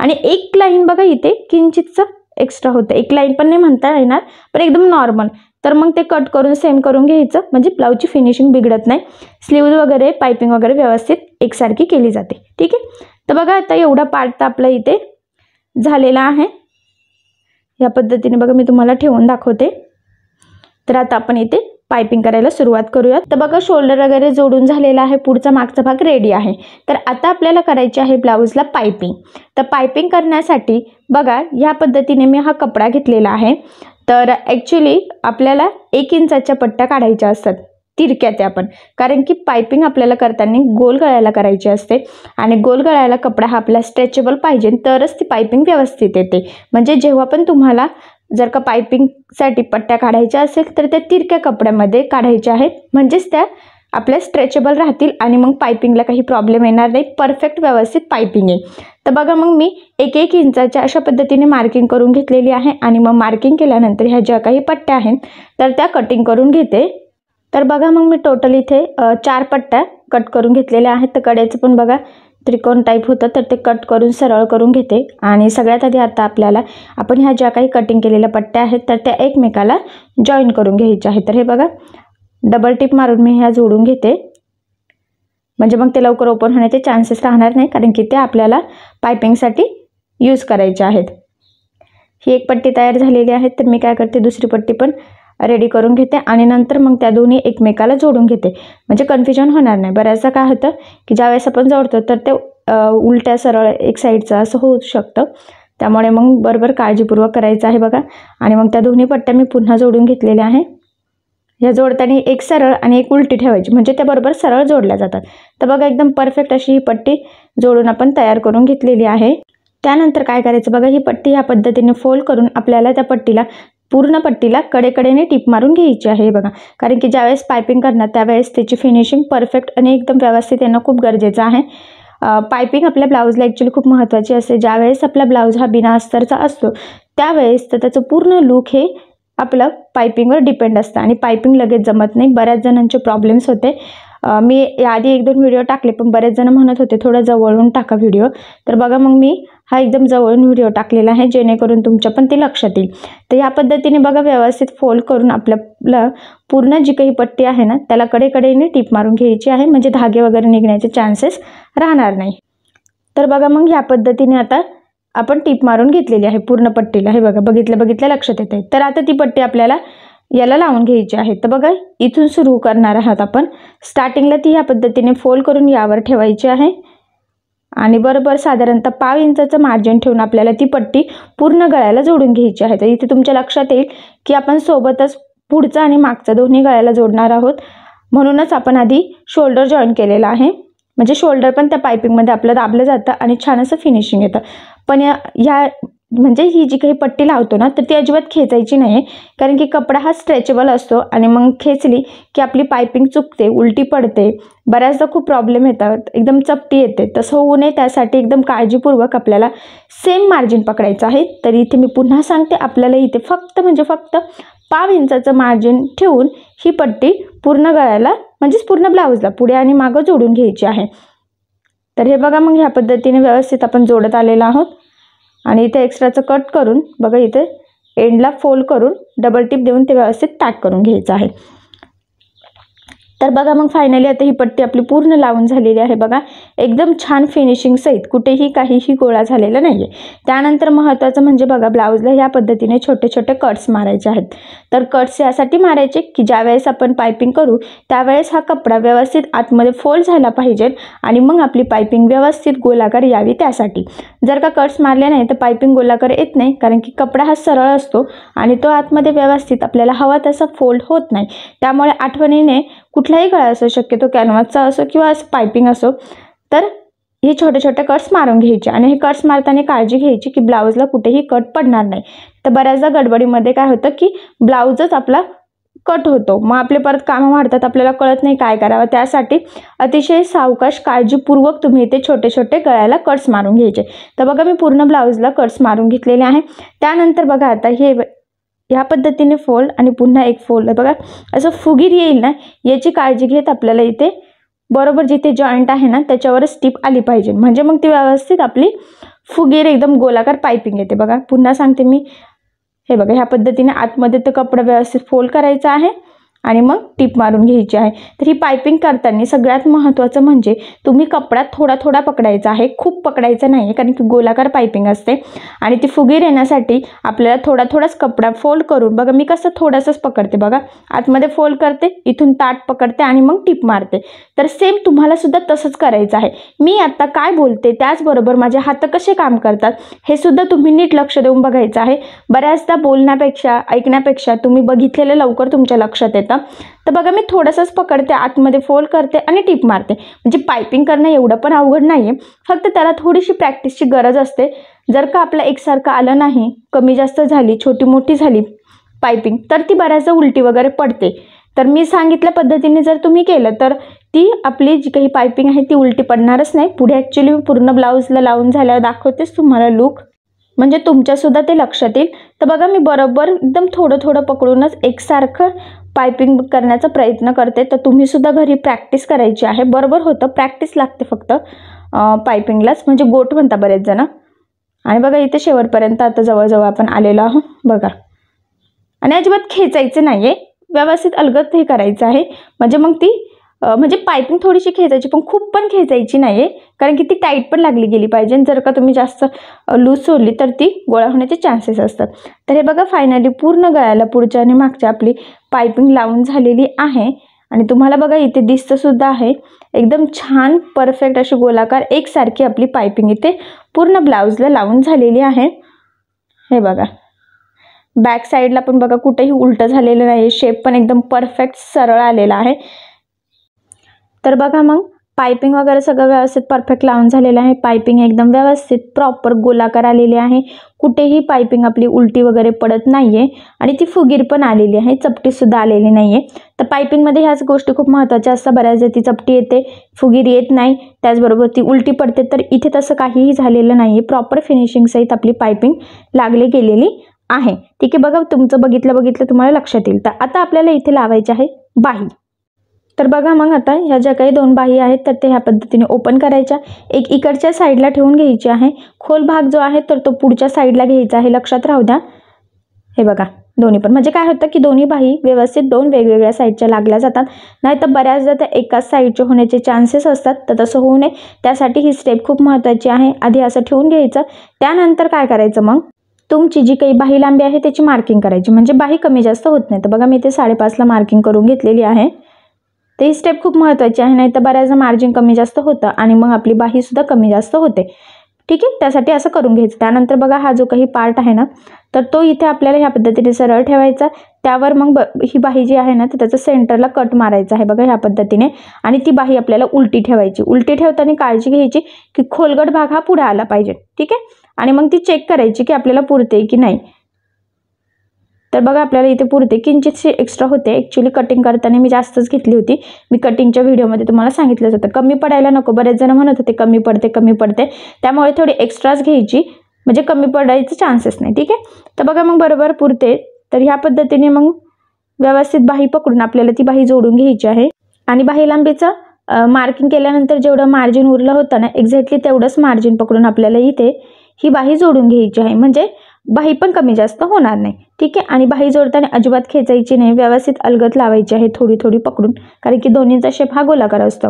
आणि एक लाईन बघा इथे किंचितचं एक्स्ट्रा होतं. एक लाईन पण नाही म्हणता येणार, पण एकदम नॉर्मल. तर मग ते कट करून सेम करून घ्यायचं, म्हणजे ब्लाऊजची फिनिशिंग बिघडत नाही. स्लीव्ज वगैरे पायपिंग वगैरे व्यवस्थित एकसारखी केली जाते. ठीक आहे. तर बघा आता एवढा पार्ट तर आपला इथे झालेला आहे. या पद्धतीने बघा मी तुम्हाला ठेवून दाखवते. तर आता आपण इथे पायपिंग करायला सुरुवात करूयात. तर बघा शोल्डर वगैरे जोडून झालेला आहे, पुढचा मागचा भाग रेडी आहे. तर आता आपल्याला करायची आहे ब्लाऊजला पायपिंग. तर पायपिंग करण्यासाठी बघा या पद्धतीने मी हा कपडा घेतलेला आहे. तर ॲक्च्युली आपल्याला 1 इंचाच्या पट्ट्या काढायच्या असतात, तिरक्या त्या पण, कारण की पायपिंग आपल्याला करताना गोल गळ्याला करायची असते आणि गोल गळ्याला कपडा हा आपला स्ट्रेचेबल पाहिजे, तरच ती पायपिंग व्यवस्थित येते. म्हणजे जेव्हा पण तुम्हाला जर का पायपिंगसाठी पट्ट्या काढायच्या असेल तर त्या तिरक्या कपड्यामध्ये काढायच्या आहेत, म्हणजेच त्या आपल्या स्ट्रेचेबल राहतील आणि मग पायपिंगला काही प्रॉब्लेम येणार नाही, परफेक्ट व्यवस्थित पायपिंग येईल. तर बघा मग मी 1-1 इंचाच्या अशा पद्धतीने मार्किंग करून घेतलेली आहे आणि मग मार्किंग केल्यानंतर ह्या ज्या काही पट्ट्या आहेत तर त्या कटिंग करून घेते. तर बघा मग मी टोटल इथे 4 पट्ट्या कट करून घेतलेल्या आहेत. तर कडेचं पण बघा त्रिकोण टाईप होतं, तर ते कट करून सरळ करून घेते. आणि सगळ्यात आधी आता आपल्याला आपण ह्या ज्या काही कटिंग केलेल्या पट्ट्या आहेत तर त्या एकमेकाला जॉईन करून घ्यायच्या आहेत. तर हे बघा डबल टिप मारून मी ह्या जोडून घेते, म्हणजे मग ते लवकर ओपन होण्याचे चान्सेस राहणार नाही, कारण की ते आपल्याला पायपिंगसाठी यूज करायचे आहेत. ही एक पट्टी तयार झालेली आहे. तर मी काय करते, दुसरी पट्टी पण रेडी करून घेते आणि नंतर मग त्या दोन्ही एकमेकाला जोडून घेते, म्हणजे कन्फ्युजन होणार नाही. बऱ्याचदा काय होतं की ज्यावेळेस आपण जोडतो तर ते उलट्या सरळ एक साईडचं असं होऊ शकतं, त्यामुळे मग बरोबर काळजीपूर्वक करायचं आहे बघा. आणि मग त्या दोन्ही पट्ट्या मी पुन्हा जोडून घेतलेल्या आहे. ह्या जोडताना एक सरळ आणि एक उलटी ठेवायची, म्हणजे त्या बरोबर सरळ जोडल्या जातात. तर बघा एकदम परफेक्ट अशी ही पट्टी जोडून आपण तयार करून घेतलेली आहे. त्यानंतर काय करायचं बघा, ही पट्टी ह्या पद्धतीने फोल्ड करून आपल्याला त्या पट्टीला पूर्ण पट्टीला कडेकडेने टिप मारून घ्यायची आहे बघा, कारण की ज्यावेळेस पायपिंग करणार त्यावेळेस त्याची फिनिशिंग परफेक्ट आणि एकदम व्यवस्थित येणं खूप गरजेचं आहे. पायपिंग आपल्या ब्लाऊजला ॲक्च्युली खूप महत्त्वाची असते. ज्यावेळेस आपला ब्लाऊज हा बिना अस्तरचा असतो त्यावेळेस तर त्याचं पूर्ण लूक हे आपलं पायपिंगवर डिपेंड असतं आणि पायपिंग लगेच जमत नाही. बऱ्याच जणांचे प्रॉब्लेम्स होते. मी याआधी 1-2 व्हिडिओ टाकले, पण बरेच जण म्हणत होते थोडं जवळून टाका व्हिडिओ. तर बघा मग मी हा एकदम जवळून व्हिडिओ टाकलेला आहे, जेणेकरून तुमच्या पण ते लक्षात येईल. तर ह्या पद्धतीने बघा व्यवस्थित फोल्ड करून आपल्याला पूर्ण जी काही पट्टी आहे ना त्याला कडेकडेने टिप मारून घ्यायची आहे, म्हणजे धागे वगैरे निघण्याचे चान्सेस राहणार नाही. तर बघा मग ह्या पद्धतीने आता आपण टिप मारून घेतलेली आहे पूर्ण पट्टीला. हे बघा बघितलं लक्षात येते. तर आता ती पट्टी आपल्याला याला लावून घ्यायची आहे. तर बघा इथून सुरू करणार आहात आपण. स्टार्टिंगला ती ह्या पद्धतीने फोल्ड करून यावर ठेवायची आहे आणि बरोबर साधारणतः 1/2 इंचाचं मार्जिन ठेवून आपल्याला ती पट्टी पूर्ण गळ्याला जोडून घ्यायची आहे. तर इथे तुमच्या लक्षात येईल की आपण सोबतच पुढचं आणि मागचं दोन्ही गळ्याला जोडणार आहोत, म्हणूनच आपण आधी शोल्डर जॉईन केलेला आहे, म्हणजे शोल्डर पण त्या पायपिंगमध्ये आपलं दाबलं जातं आणि छान असं फिनिशिंग येतं. पण ह्या म्हणजे ही जी काही पट्टी लावतो ना तर ती अजिबात खेचायची नाही, कारण की कपडा हा स्ट्रेचेबल असतो आणि मग खेचली की आपली पायपिंग चुकते, उलटी पडते, बऱ्याचदा खूप प्रॉब्लेम येतात, एकदम चपटी येते. तसं होऊ नये त्यासाठी एकदम काळजीपूर्वक आपल्याला सेम मार्जिन पकडायचं आहे. तर इथे मी पुन्हा सांगते, आपल्याला इथे फक्त 1/2 इंचाचं मार्जिन ठेवून ही पट्टी पूर्ण गळ्याला म्हणजेच पूर्ण ब्लाऊजला पुढे आणि मागं जोडून घ्यायची आहे. तर हे बघा मग ह्या पद्धतीने व्यवस्थित आपण जोडत आलेलो आहोत आणि इथे एक्स्ट्राचं कट करून बघा इथे एंडला फोल्ड करून डबल टिप देऊन ते व्यवस्थित पॅक करून घ्यायचं आहे. तर बघा मग फायनली आता ही पट्टी आपली पूर्ण लावून झालेली आहे बघा, एकदम छान फिनिशिंग सहित, कुठेही काहीही गोळा झालेला नाही आहे. त्यानंतर महत्त्वाचं म्हणजे बघा ब्लाऊजला ह्या पद्धतीने छोटे छोटे कट्स मारायचे आहेत. तर कट्स यासाठी मारायचे की ज्यावेळेस आपण पायपिंग करू त्यावेळेस हा कपडा व्यवस्थित आतमध्ये फोल्ड झाला पाहिजे आणि मग आपली पायपिंग व्यवस्थित गोलाकार यावी त्यासाठी. जर का कट्स मारले नाही तर पायपिंग गोलाकार येत नाही, कारण की कपडा हा सरळ असतो आणि तो आतमध्ये व्यवस्थित आपल्याला हवा तसा फोल्ड होत नाही. त्यामुळे आठवणीने कुठलाही गळा असो, शक्यतो कॅनव्हासचा असो किंवा असं पायपिंग असो, तर हे छोटे छोटे कट्स मारून घ्यायचे आणि हे कट्स मारताना काळजी घ्यायची की ब्लाऊजला कुठेही कट पडणार नाही. तर बऱ्याचदा गडबडीमध्ये काय होतं की ब्लाऊजच आपला कट होतो, मग आपले परत कामं वाढतात, आपल्याला कळत नाही काय करावं. त्यासाठी अतिशय सावकाश काळजीपूर्वक तुम्ही इथे छोटे छोटे गळ्याला कट्स मारून घ्यायचे. तर बघा मी पूर्ण ब्लाऊजला कट्स मारून घेतलेले आहे. त्यानंतर बघा आता हे ह्या पद्धतीने फोल्ड आणि पुन्हा एक फोल्ड बघा असं फुगीर येईल ना, याची काळजी घेत आपल्याला इथे बरोबर जिथे जॉईंट आहे ना त्याच्यावरच टिप आली पाहिजे, म्हणजे मग ती व्यवस्थित आपली फुगीर एकदम गोलाकार पायपिंग येते. बघा पुन्हा सांगते मी, हे बघा ह्या पद्धतीने आतमध्ये तर कपडा व्यवस्थित फोल्ड करायचा आहे आणि मग टिप मारून घ्यायची आहे. तर ही पायपिंग करताना सगळ्यात महत्त्वाचं म्हणजे तुम्ही कपडा थोडा थोडा पकडायचा आहे, खूप पकडायचं नाही आहे, कारण की गोलाकार पायपिंग असते आणि ती फुगीर येण्यासाठी आपल्याला थोडा थोडाच कपडा फोल्ड करून, बघा मी कसं थोडंसंच पकडते, बघा आतमध्ये फोल्ड करते, इथून ताट पकडते आणि मग टिप मारते. तर सेम तुम्हाला सुद्धा तसंच करायचं आहे. मी आता काय बोलते त्याचबरोबर माझे हात कसे काम करतात हे सुद्धा तुम्ही नीट लक्ष देऊन बघायचं आहे. बऱ्याचदा बोलण्यापेक्षा ऐकण्यापेक्षा तुम्ही बघितलेलं लवकर तुमच्या लक्षात येतं. तर बघा मी थोडंसंच पकडते, आतमध्ये फोल्ड करते आणि टिप मारते. म्हणजे पायपिंग करणं एवढं पण अवघड नाही आहे, फक्त त्याला थोडीशी प्रॅक्टिसची गरज असते. जर का आपलं एकसारखं आलं नाही, कमी जास्त झाली, छोटी मोठी झाली पायपिंग, तर ती बऱ्याचदा उलटी वगैरे पडते. तर मी सांगितल्या पद्धतीने जर तुम्ही केलं तर ती आपली जी काही पायपिंग आहे ती उलटी पडणारच नाही. पुढे ॲक्च्युली मी पूर्ण ब्लाऊजला लावून झाल्यावर दाखवतेच तुम्हाला लूक, म्हणजे तुमच्यासुद्धा ते लक्षात येईल. तर बघा मी बरोबर एकदम थोडं थोडं पकडूनच एकसारखं पायपिंग करण्याचा प्रयत्न करते. तर तुम्हीसुद्धा घरी प्रॅक्टिस करायची आहे. बरोबर होतं, प्रॅक्टिस लागते फक्त पायपिंगलाच, म्हणजे गोट म्हणता बरेच जण. आणि बघा इथे शेवटपर्यंत आता जवळजवळ आपण आलेलो आहोत बघा. आणि अजिबात खेचायचं नाही आहे, व्यवस्थित अलगद हे करायचं आहे. म्हणजे मग ती म्हणजे पायपिंग थोडीशी खेचायची, पण खूप पण खेचायची नाही आहे, कारण की ती टाईट पण लागली गेली पाहिजे. जर का तुम्ही जास्त लूज सोडली तर ती गोळा होण्याचे चान्सेस असतात. तर हे बघा फायनली पूर्ण गळ्याला पुढच्या आणि मागच्या आपली पायपिंग लावून झालेली आहे. आणि तुम्हाला बघा इथे दिसतं सुद्धा आहे एकदम छान परफेक्ट अशी गोलाकार एकसारखी आपली पायपिंग इथे पूर्ण ब्लाऊजला लावून झालेली आहे. हे बघा बॅक साईडला पण बघा कुठेही उलटं झालेलं नाही, शेप पण एकदम परफेक्ट सरळ आलेला आहे. तर बघा मग पायपिंग वगैरे सगळं व्यवस्थित परफेक्ट लावून झालेलं आहे. पायपिंग एकदम व्यवस्थित प्रॉपर गोलाकार आलेली आहे, कुठेही पायपिंग आपली उलटी वगैरे पडत नाही आहे आणि ती फुगीर पण आलेली आहे, चपटीसुद्धा आलेली नाही आहे. तर पायपिंगमध्ये ह्याच गोष्टी खूप महत्त्वाच्या असतात. बऱ्याचदा ती चपटी येते, फुगीर येत नाही, त्याचबरोबर ती उलटी पडते. तर इथे तसं काहीही झालेलं नाही आहे, प्रॉपर फिनिशिंग सहित आपली पायपिंग लागली गेलेली आहे. ठीक आहे, बघा तुमचं बघितलं तुम्हाला लक्षात येईल. तर आता आपल्याला इथे लावायची आहे बाही. तर बघा मग आता ह्या ज्या काही दोन बाही आहेत तर ते ह्या पद्धतीने ओपन करायच्या. एक इकडच्या साईडला ठेवून घ्यायची आहे, खोल भाग जो आहे तर तो पुढच्या साईडला घ्यायचा आहे, लक्षात राहू द्या. हे बघा दोन्ही पण, म्हणजे काय होतं की दोन्ही बाही व्यवस्थित दोन वेगवेगळ्या साईडच्या लागल्या जातात, नाही तर बऱ्याचदा त्या एकाच साईडचे होण्याचे चान्सेस असतात. तर तसं होऊ नये त्यासाठी ही स्टेप खूप महत्त्वाची आहे. आधी असं ठेवून घ्यायचं, त्यानंतर काय करायचं मग तुमची जी काही बाही लांबी आहे त्याची मार्किंग करायची, म्हणजे बाही कमी जास्त होत नाही. तर बघा मी इथे 5.5ला मार्किंग करून घेतलेली आहे. तर ही स्टेप खूप महत्त्वाची आहे, नाही तर बऱ्याचदा मार्जिन कमी जास्त होतं आणि मग आपली बाहीसुद्धा कमी जास्त होते. ठीक आहे, त्यासाठी असं करून घ्यायचं. त्यानंतर बघा हा जो काही पार्ट आहे ना तर तो इथे आपल्याला ह्या पद्धतीने सरळ ठेवायचा. त्यावर मग ही बाही जी आहे ना तर त्याचं सेंटरला कट मारायचा आहे बघा ह्या पद्धतीने, आणि ती बाही आपल्याला उलटी ठेवायची. उलटी ठेवताना काळजी घ्यायची की खोलगट भाग हा पुढे आला पाहिजे. ठीक आहे, आणि मग ती चेक करायची की आपल्याला पुरते की नाही. तर बघा आपल्याला इथे पुरते, किंचितशी एक्स्ट्रा होते. ॲक्च्युली कटिंग करताना मी जास्तच घेतली होती, मी कटिंगच्या व्हिडिओमध्ये तुम्हाला सांगितलंच होतं. कमी पडायला नको, बरेच जण म्हणत होते कमी पडते, त्यामुळे थोडी एक्स्ट्राच घ्यायची, म्हणजे कमी पडायचे चान्सेस नाही. ठीक आहे, तर बघा मग बरोबर पुरते. तर ह्या पद्धतीने मग व्यवस्थित बाही पकडून आपल्याला ती बाही जोडून घ्यायची आहे. आणि बाही लांबीचं मार्किंग केल्यानंतर जेवढं मार्जिन उरलं होतं ना एक्झॅक्टली तेवढंच मार्जिन पकडून आपल्याला इथे ही बाही जोडून घ्यायची आहे, म्हणजे बाही पण कमी जास्त होणार नाही. ठीक आहे, आणि बाही जोडताना अजिबात खेचायची नाही, व्यवस्थित अलगद लावायची आहे थोडी थोडी पकडून, कारण की दोन्हीचा शेप हा गोलाकार असतो.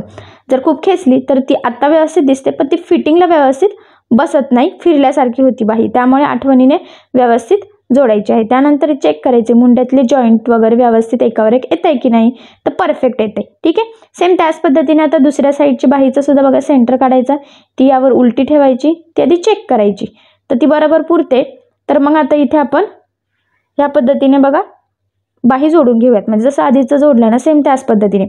जर खूप खेचली तर ती आत्ता व्यवस्थित दिसते पण ती फिटिंगला व्यवस्थित बसत नाही, फिरल्यासारखी होती बाही, त्यामुळे आठवणीने व्यवस्थित जोडायची आहे. त्यानंतर चेक करायचे मुंड्यातले जॉईंट वगैरे व्यवस्थित एकावर एक येत आहे की नाही, तर परफेक्ट येते. ठीक आहे, सेम त्याच पद्धतीने आता दुसऱ्या साईडची बाहीचं सुद्धा बघा सेंटर काढायचा, ती यावर उलटी ठेवायची, ती आधी चेक करायची, तर ती बरोबर पुरते. तर मग आता इथे आपण ह्या पद्धतीने बघा बाही जोडून घेऊयात, म्हणजे जसं आधीचं जोडलं ना सेम त्याच पद्धतीने.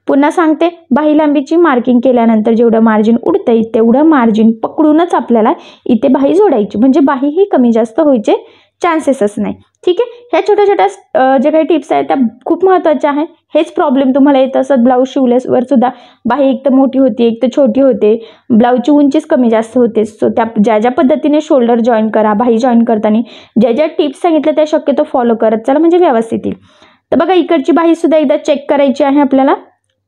पुन्हा सांगते, बाही लांबीची मार्किंग केल्यानंतर जेवढं मार्जिन उडतंय तेवढं मार्जिन पकडूनच आपल्याला इथे बाही जोडायची, म्हणजे बाही ही कमी जास्त व्हायचे चान्सेसच नाही. ठीक आहे. ह्या छोट्या छोट्या जे काही टिप्स आहेत त्या खूप महत्त्वाच्या आहेत. हेच प्रॉब्लेम तुम्हाला येत असत ब्लाऊज शिवल्यावर सुद्धा, बाही एक तर मोठी होते एक तर छोटी होते, ब्लाऊजची उंचीच कमी जास्त होते. सो त्या ज्या पद्धतीने शोल्डर जॉईन करा, बाही जॉईन करताना ज्या टिप्स सांगितल्या त्या शक्यतो फॉलो करत चला, म्हणजे व्यवस्थित येईल. तर बघा इकडची बाही सुद्धा एकदा चेक करायची आहे आपल्याला,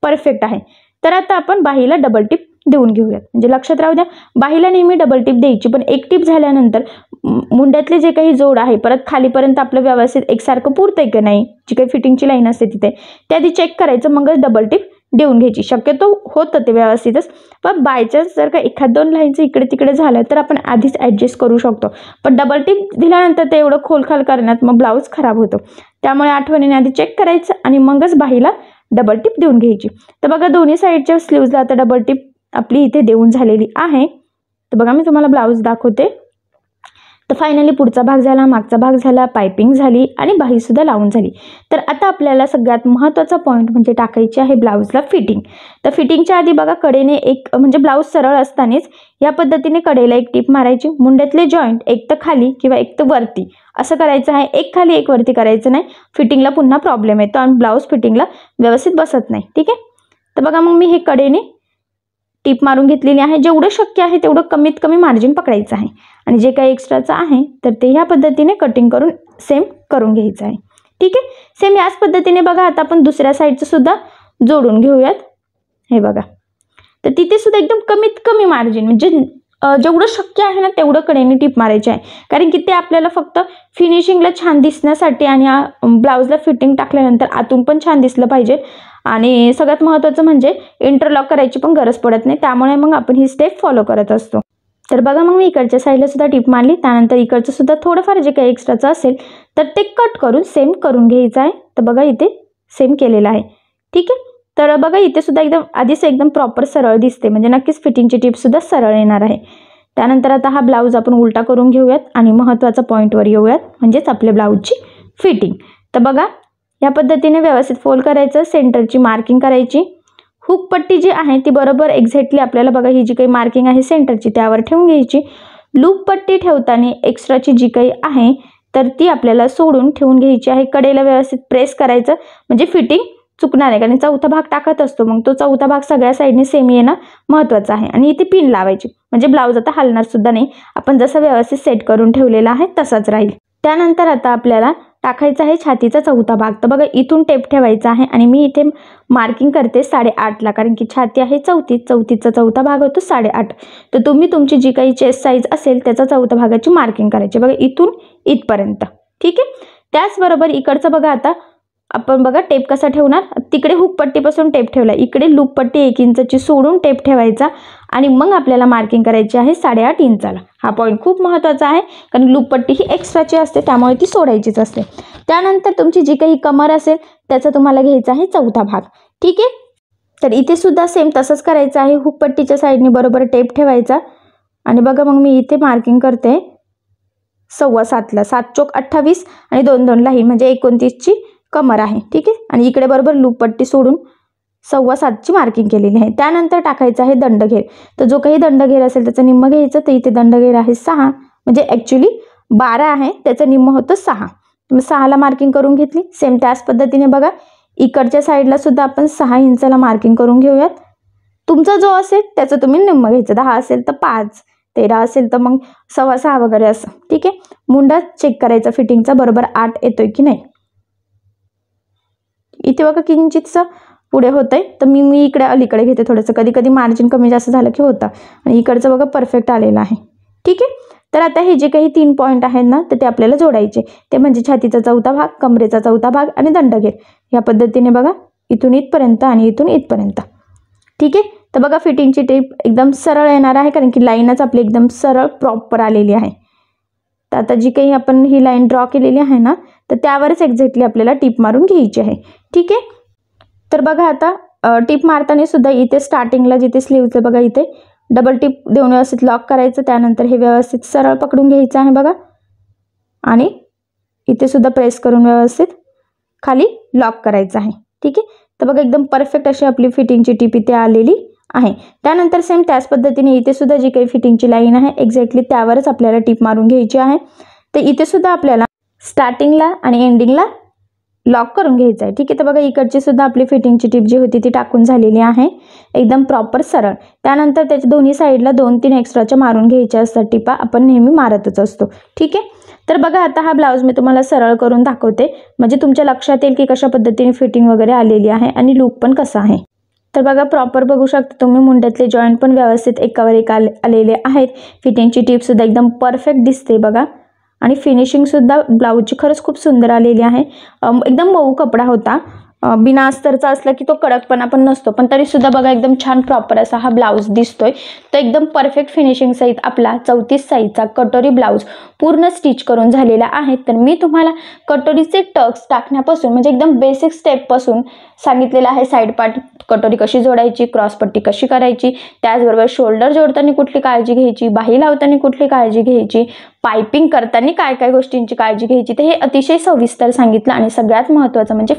परफेक्ट आहे. तर आता आपण बाहीला डबल टिप देऊन घेऊयात, म्हणजे लक्षात राहू द्या, बाहीला नेहमी डबल टिप द्यायची, पण एक टिप झाल्यानंतर मुंड्यातले जे काही जोड आहे परत खालीपर्यंत आपलं व्यवस्थित एकसारखं पुरतंय की नाही, जी काही फिटिंगची लाईन असते तिथे ते आधी चेक करायचं, मगच डबल टिप देऊन घ्यायची. शक्यतो होतं ते व्यवस्थितच, पण बायचान्स जर का एखाद दोन लाईनचं इकडे तिकडे झालं तर आपण आधीच ॲडजस्ट करू शकतो. पण डबल टिप दिल्यानंतर ते एवढं खोलखाल करण्यात मग ब्लाऊज खराब होतो. त्यामुळे आठवणीने आधी चेक करायचं आणि मगच बाहीला डबल टिप देऊन घ्यायची. तर बघा दोन्ही साईडच्या स्लीव्जला आता डबल टिप आपली इथे देऊन झालेली आहे. तर बघा मी तुम्हाला ब्लाऊज दाखवते. तर फायनली पुढचा भाग झाला, मागचा भाग झाला, पायपिंग झाली आणि बाही सुद्धा लावून झाली. तर आता आपल्याला सगळ्यात महत्त्वाचा पॉईंट म्हणजे टाकायची आहे ब्लाऊजला फिटिंग. तर फिटिंगच्या आधी बघा कडेने एक म्हणजे ब्लाऊज सरळ असतानाच या पद्धतीने कडेला एक टिप मारायची. मुंड्यातले जॉईंट एक तर खाली किंवा एक तर वरती असं करायचं आहे, एक खाली एक वरती करायचं नाही. फिटिंगला पुन्हा प्रॉब्लेम येतो आणि ब्लाऊज फिटिंगला व्यवस्थित बसत नाही. ठीक आहे. तर बघा मग मी हे कडेने टिप मारून घेतलेली आहे. जेवढं शक्य आहे तेवढं कमीत कमी मार्जिन पकडायचं आहे आणि जे काही एक्स्ट्राचं आहे तर ते ह्या पद्धतीने कटिंग करून सेम करून घ्यायचं आहे. ठीक आहे. सेम याच पद्धतीने बघा आता आपण दुसऱ्या साईडचं सुद्धा जोडून घेऊयात. हे बघा, तर तिथे सुद्धा एकदम कमीत कमी मार्जिन म्हणजे जेवढं शक्य आहे ना तेवढं कडेने टिप मारायची आहे, कारण की ते आपल्याला फक्त फिनिशिंगला छान दिसण्यासाठी आणि ब्लाऊजला फिटिंग टाकल्यानंतर आतून पण छान दिसलं पाहिजे. आणि सगळ्यात महत्त्वाचं म्हणजे इंटरलॉक करायची पण गरज पडत नाही, त्यामुळे मग आपण ही स्टेप फॉलो करत असतो. तर बघा मग मी इकडच्या साईडला सुद्धा टिप मारली, त्यानंतर इकडचं सुद्धा थोडंफार जे काही एक्स्ट्राचं असेल तर ते कट करून सेम करून घ्यायचं आहे. तर बघा इथे सेम केलेलं आहे. ठीक आहे. तर बघा इथे सुद्धा एकदम आधीच एकदम प्रॉपर सरळ दिसते, म्हणजे नक्कीच फिटिंगची टिप सुद्धा सरळ येणार आहे. त्यानंतर आता हा ब्लाऊज आपण उलटा करून घेऊयात आणि महत्त्वाचा पॉईंटवर येऊयात, म्हणजेच आपल्या ब्लाऊजची फिटिंग. तर बघा या पद्धतीने व्यवस्थित फोल्ड करायचं, सेंटरची मार्किंग करायची, हुक पट्टी जी आहे ती बरोबर एक्झॅक्टली आपल्याला बघा ही जी काही मार्किंग आहे सेंटरची त्यावर ठेवून घ्यायची. लूप पट्टी ठेवताना एक्स्ट्राची जी काही आहे तर ती आपल्याला सोडून ठेवून घ्यायची आहे. कडेला व्यवस्थित प्रेस करायचं, म्हणजे फिटिंग चुकणार नाही, कारण चौथा भाग टाकत असतो मग तो चौथा भाग सगळ्या साईडने सेम येणं महत्त्वाचं आहे. आणि इथे पिन लावायची, म्हणजे ब्लाऊज आता हलणार सुद्धा नाही, आपण जसं व्यवस्थित सेट करून ठेवलेला आहे तसाच राहील. त्यानंतर आता आपल्याला टाकायचा आहे छातीचा चौथा भाग. तर बघा इथून टेप ठेवायचा आहे आणि मी इथे मार्किंग करते 8.5ला, कारण की छाती आहे 34चा चौथा भाग होतो 8.5. तर तुम्ही तुमची जी काही चेस्ट साईज असेल त्याचा चौथा भागाची मार्किंग करायची बघा इथून इथपर्यंत. ठीक आहे. त्याचबरोबर इकडचं बघा आता आपण बघा टेप कसा ठेवणार, तिकडे हुक पट्टीपासून टेप ठेवला, इकडे लूप पट्टी 1 इंचची सोडून टेप ठेवायचा आणि मग आपल्याला मार्किंग करायची आहे 8.5 इंचाला. हा पॉईंट खूप महत्त्वाचा आहे, कारण लूप पट्टी ही एक्स्ट्राची असते त्यामुळे ती सोडायचीच असते. त्यानंतर तुमची जी काही कमर असेल त्याचा तुम्हाला घ्यायचा आहे चौथा भाग. ठीक आहे. तर इथे सुद्धा सेम तसंच करायचं आहे, हुक पट्टीच्या साईडने बरोबर टेप ठेवायचा आणि बघा मग मी इथे मार्किंग करते 7.25ला, 7 चोक 28 आणि 2 लाईन म्हणजे 29ची कमर आहे. ठीक आहे. आणि इकडे बरोबर लूप पट्टी सोडून 7.25ची मार्किंग केलेली आहे. त्यानंतर टाकायचं आहे दंडघेर. तर जो काही दंडघेर असेल त्याचं निम्म घ्यायचं, तर इथे दंडघेर आहे 6, म्हणजे ॲक्च्युली 12 आहे, त्याचं निम्म होतं 6. 6ला मार्किंग करून घेतली. सेम त्याच पद्धतीने बघा इकडच्या साईडला सुद्धा आपण 6 इंचाला मार्किंग करून घेऊयात. तुमचा जो असेल त्याचं तुम्ही निम्म घ्यायचं, 10 असेल तर 5, 13 असेल तर मग 6.25 वगैरे असं. ठीक आहे. मुंडा चेक करायचा फिटिंगचा बरोबर 8 येतोय की नाही. इथे बघा किंचितचं पुढे होतंय, तर मी इकडे अलीकडे घेते थोडंसं, कधी कधी मार्जिन कमी जास्त झालं की होतं. आणि इकडचं बघा परफेक्ट आलेलं आहे. ठीक आहे. तर आता हे जे काही 3 पॉईंट आहेत ना तर ते आपल्याला जोडायचे, ते म्हणजे छातीचा चौथा भाग, कमरेचा चौथा भाग आणि दंडघेर. या पद्धतीने बघा इथून इथपर्यंत आणि इथून इथपर्यंत. ठीक आहे. तर बघा फिटिंगची टेप एकदम सरळ येणार आहे, कारण की लाईनच आपली एकदम सरळ प्रॉपर आलेली आहे. तर आता जी काही आपण ही लाईन ड्रॉ केलेली आहे ना तर त्यावरच एक्झॅक्टली आपल्याला टिप मारून घ्यायची आहे. ठीक आहे. तर बघा आता टिप मारताना सुद्धा इथे स्टार्टिंगला जिथे स्लीवचं बघा इथे डबल टिप देऊन व्यवस्थित लॉक करायचं, त्यानंतर हे व्यवस्थित सरळ पकडून घ्यायचं आहे बघा आणि इथे सुद्धा प्रेस करून व्यवस्थित खाली लॉक करायचं आहे. ठीक आहे. तर बघा एकदम परफेक्ट अशी आपली फिटिंगची टीप इथे आलेली आहे. त्यानंतर सेम त्याच पद्धतीने इथे सुद्धा जी काही फिटिंगची लाईन आहे एक्झॅक्टली त्यावरच आपल्याला टीप मारून घ्यायची आहे. तर इथे सुद्धा आपल्याला स्टार्टिंगला आणि एंडिंगला लॉक करून घ्यायचं आहे. ठीक आहे, तर बघा इकडची सुद्धा आपली फिटिंगची टीप जी होती ती टाकून झालेली आहे एकदम प्रॉपर सरळ. त्यानंतर त्याच्या दोन्ही साईडला 2-3 एक्स्ट्राच्या मारून घ्यायच्या असतात टिपा, आपण नेहमी मारतच असतो. ठीक आहे, तर बघा आता हा ब्लाऊज मी तुम्हाला सरळ करून दाखवते म्हणजे तुमच्या लक्षात येईल की कशा पद्धतीने फिटिंग वगैरे आलेली आहे आणि लुक पण कसा आहे. तर बघा प्रॉपर बघू शकता तुम्ही, मुंड्यातले जॉईंट पण व्यवस्थित एकावर एक आलेले आहेत. फिटिंगची टीपसुद्धा एकदम परफेक्ट दिसते बघा आणि फिनिशिंगसुद्धा ब्लाऊजची खरंच खूप सुंदर आलेली आहे. एकदम मऊ कपडा होता, बिना अस्तरचा असला की तो कडकपणा पण नसतो, पण तरीसुद्धा बघा एकदम छान प्रॉपर असा हा ब्लाऊज दिसतोय. तर एकदम परफेक्ट फिनिशिंग सहित आपला 34 साईजचा कटोरी ब्लाऊज पूर्ण स्टिच करून झालेला आहे. तर मी तुम्हाला कटोरीचे टक्स टाकण्यापासून म्हणजे एकदम बेसिक स्टेपपासून सांगितलेलं आहे. साईड पार्ट कटोरी कशी जोडायची, क्रॉसपट्टी कशी करायची, त्याचबरोबर शोल्डर जोडताना कुठली काळजी घ्यायची, बाही लावताना कुठली काळजी घ्यायची, पायपिंग करताना काय काय गोष्टींची काळजी घ्यायची, तर हे अतिशय सविस्तर सांगितलं. आणि सगळ्यात महत्त्वाचं म्हणजे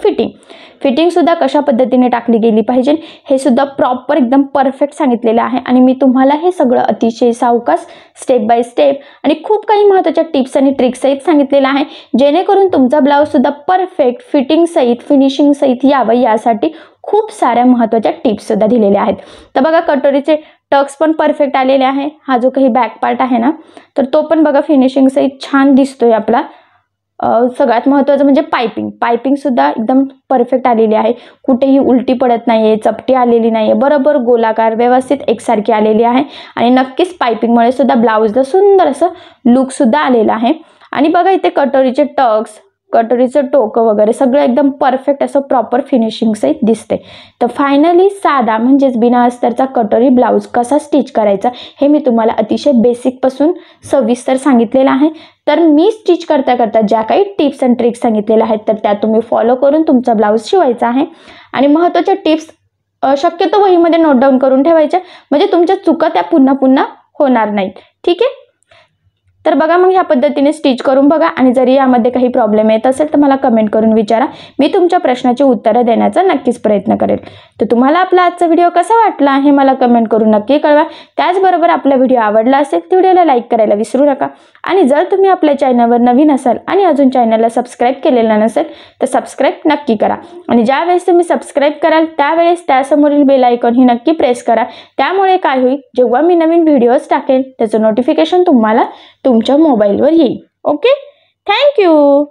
फिटिंग सुद्धा कशा पद्धतीने टाकली गेली पाहिजे हे सुद्धा प्रॉपर एकदम परफेक्ट सांगितलेलं आहे. आणि मी तुम्हाला हे सगळं अतिशय सावकाश स्टेप बाय स्टेप आणि खूप काही महत्त्वाच्या टिप्स आणि ट्रिक्स सहित सांगितलेलं आहे, जेणेकरून तुमचा ब्लाऊज सुद्धा परफेक्ट फिटिंग सहित फिनिशिंग सहित यावं यासाठी खूप साऱ्या महत्त्वाच्या टिप्स सुद्धा दिलेल्या आहेत. तर बघा कटोरीचे टक्स पण परफेक्ट आलेले आहे. हा जो काही बॅक पार्ट आहे ना, तर तो पण बघा फिनिशिंग सहित छान दिसतोय आपला. सगळ्यात महत्त्वाचं म्हणजे पायपिंग सुद्धा एकदम परफेक्ट आलेली आहे, कुठेही उलटी पडत नाहीये, चपटी आलेली नाहीये, बरोबर गोलाकार व्यवस्थित एकसारखी आलेली आहे. आणि नक्कीच पायपिंगमुळे सुद्धा ब्लाऊजला सुंदर असं लुक सुद्धा आलेलं आहे. आणि बघा इथे कटोरीचे टक्स, कटोरीचं टोकं वगैरे सगळं एकदम परफेक्ट असं प्रॉपर फिनिशिंग सहित दिसते. तर फायनली साधा म्हणजेच बिना अस्तरचा कटोरी ब्लाऊज कसा स्टिच करायचा हे मी तुम्हाला अतिशय बेसिकपासून सविस्तर सांगितलेलं आहे. तर मी स्टिच करता ज्या काही टिप्स अँड ट्रिक्स सांगितलेल्या आहेत तर त्या तुम्ही फॉलो करून तुमचा ब्लाऊज शिवायचा आहे. आणि महत्त्वाच्या टिप्स शक्यतो वहीमध्ये नोट डाऊन करून ठेवायच्या म्हणजे तुमच्या चुका त्या पुन्हा पुन्हा होणार नाहीत. ठीक आहे, तर बघा मग ह्या पद्धतीने स्टिच करून बघा. आणि जरी यामध्ये काही प्रॉब्लेम येत असेल तर मला कमेंट करून विचारा, मी तुमच्या प्रश्नाची उत्तरं देण्याचा नक्कीच प्रयत्न करेल. तर तुम्हाला आपला आजचा व्हिडिओ कसा वाटला हे मला कमेंट करून नक्की कळवा. त्याचबरोबर आपला व्हिडिओ आवडला असेल तर व्हिडिओला लाईक करायला विसरू नका. आणि जर तुम्ही आपल्या चॅनलवर नवीन असाल आणि अजून चॅनलला सबस्क्राईब केलेलं नसेल तर सबस्क्राईब नक्की करा. आणि ज्यावेळेस तुम्ही सबस्क्राईब कराल त्यावेळेस त्यासमोरील बेल आयकॉन ही नक्की प्रेस करा. त्यामुळे काय होईल, जेव्हा मी नवीन व्हिडिओज टाकेल त्याचं नोटिफिकेशन तुम्हाला तुमच्या मोबाईलवर येईल. Okay, thank you.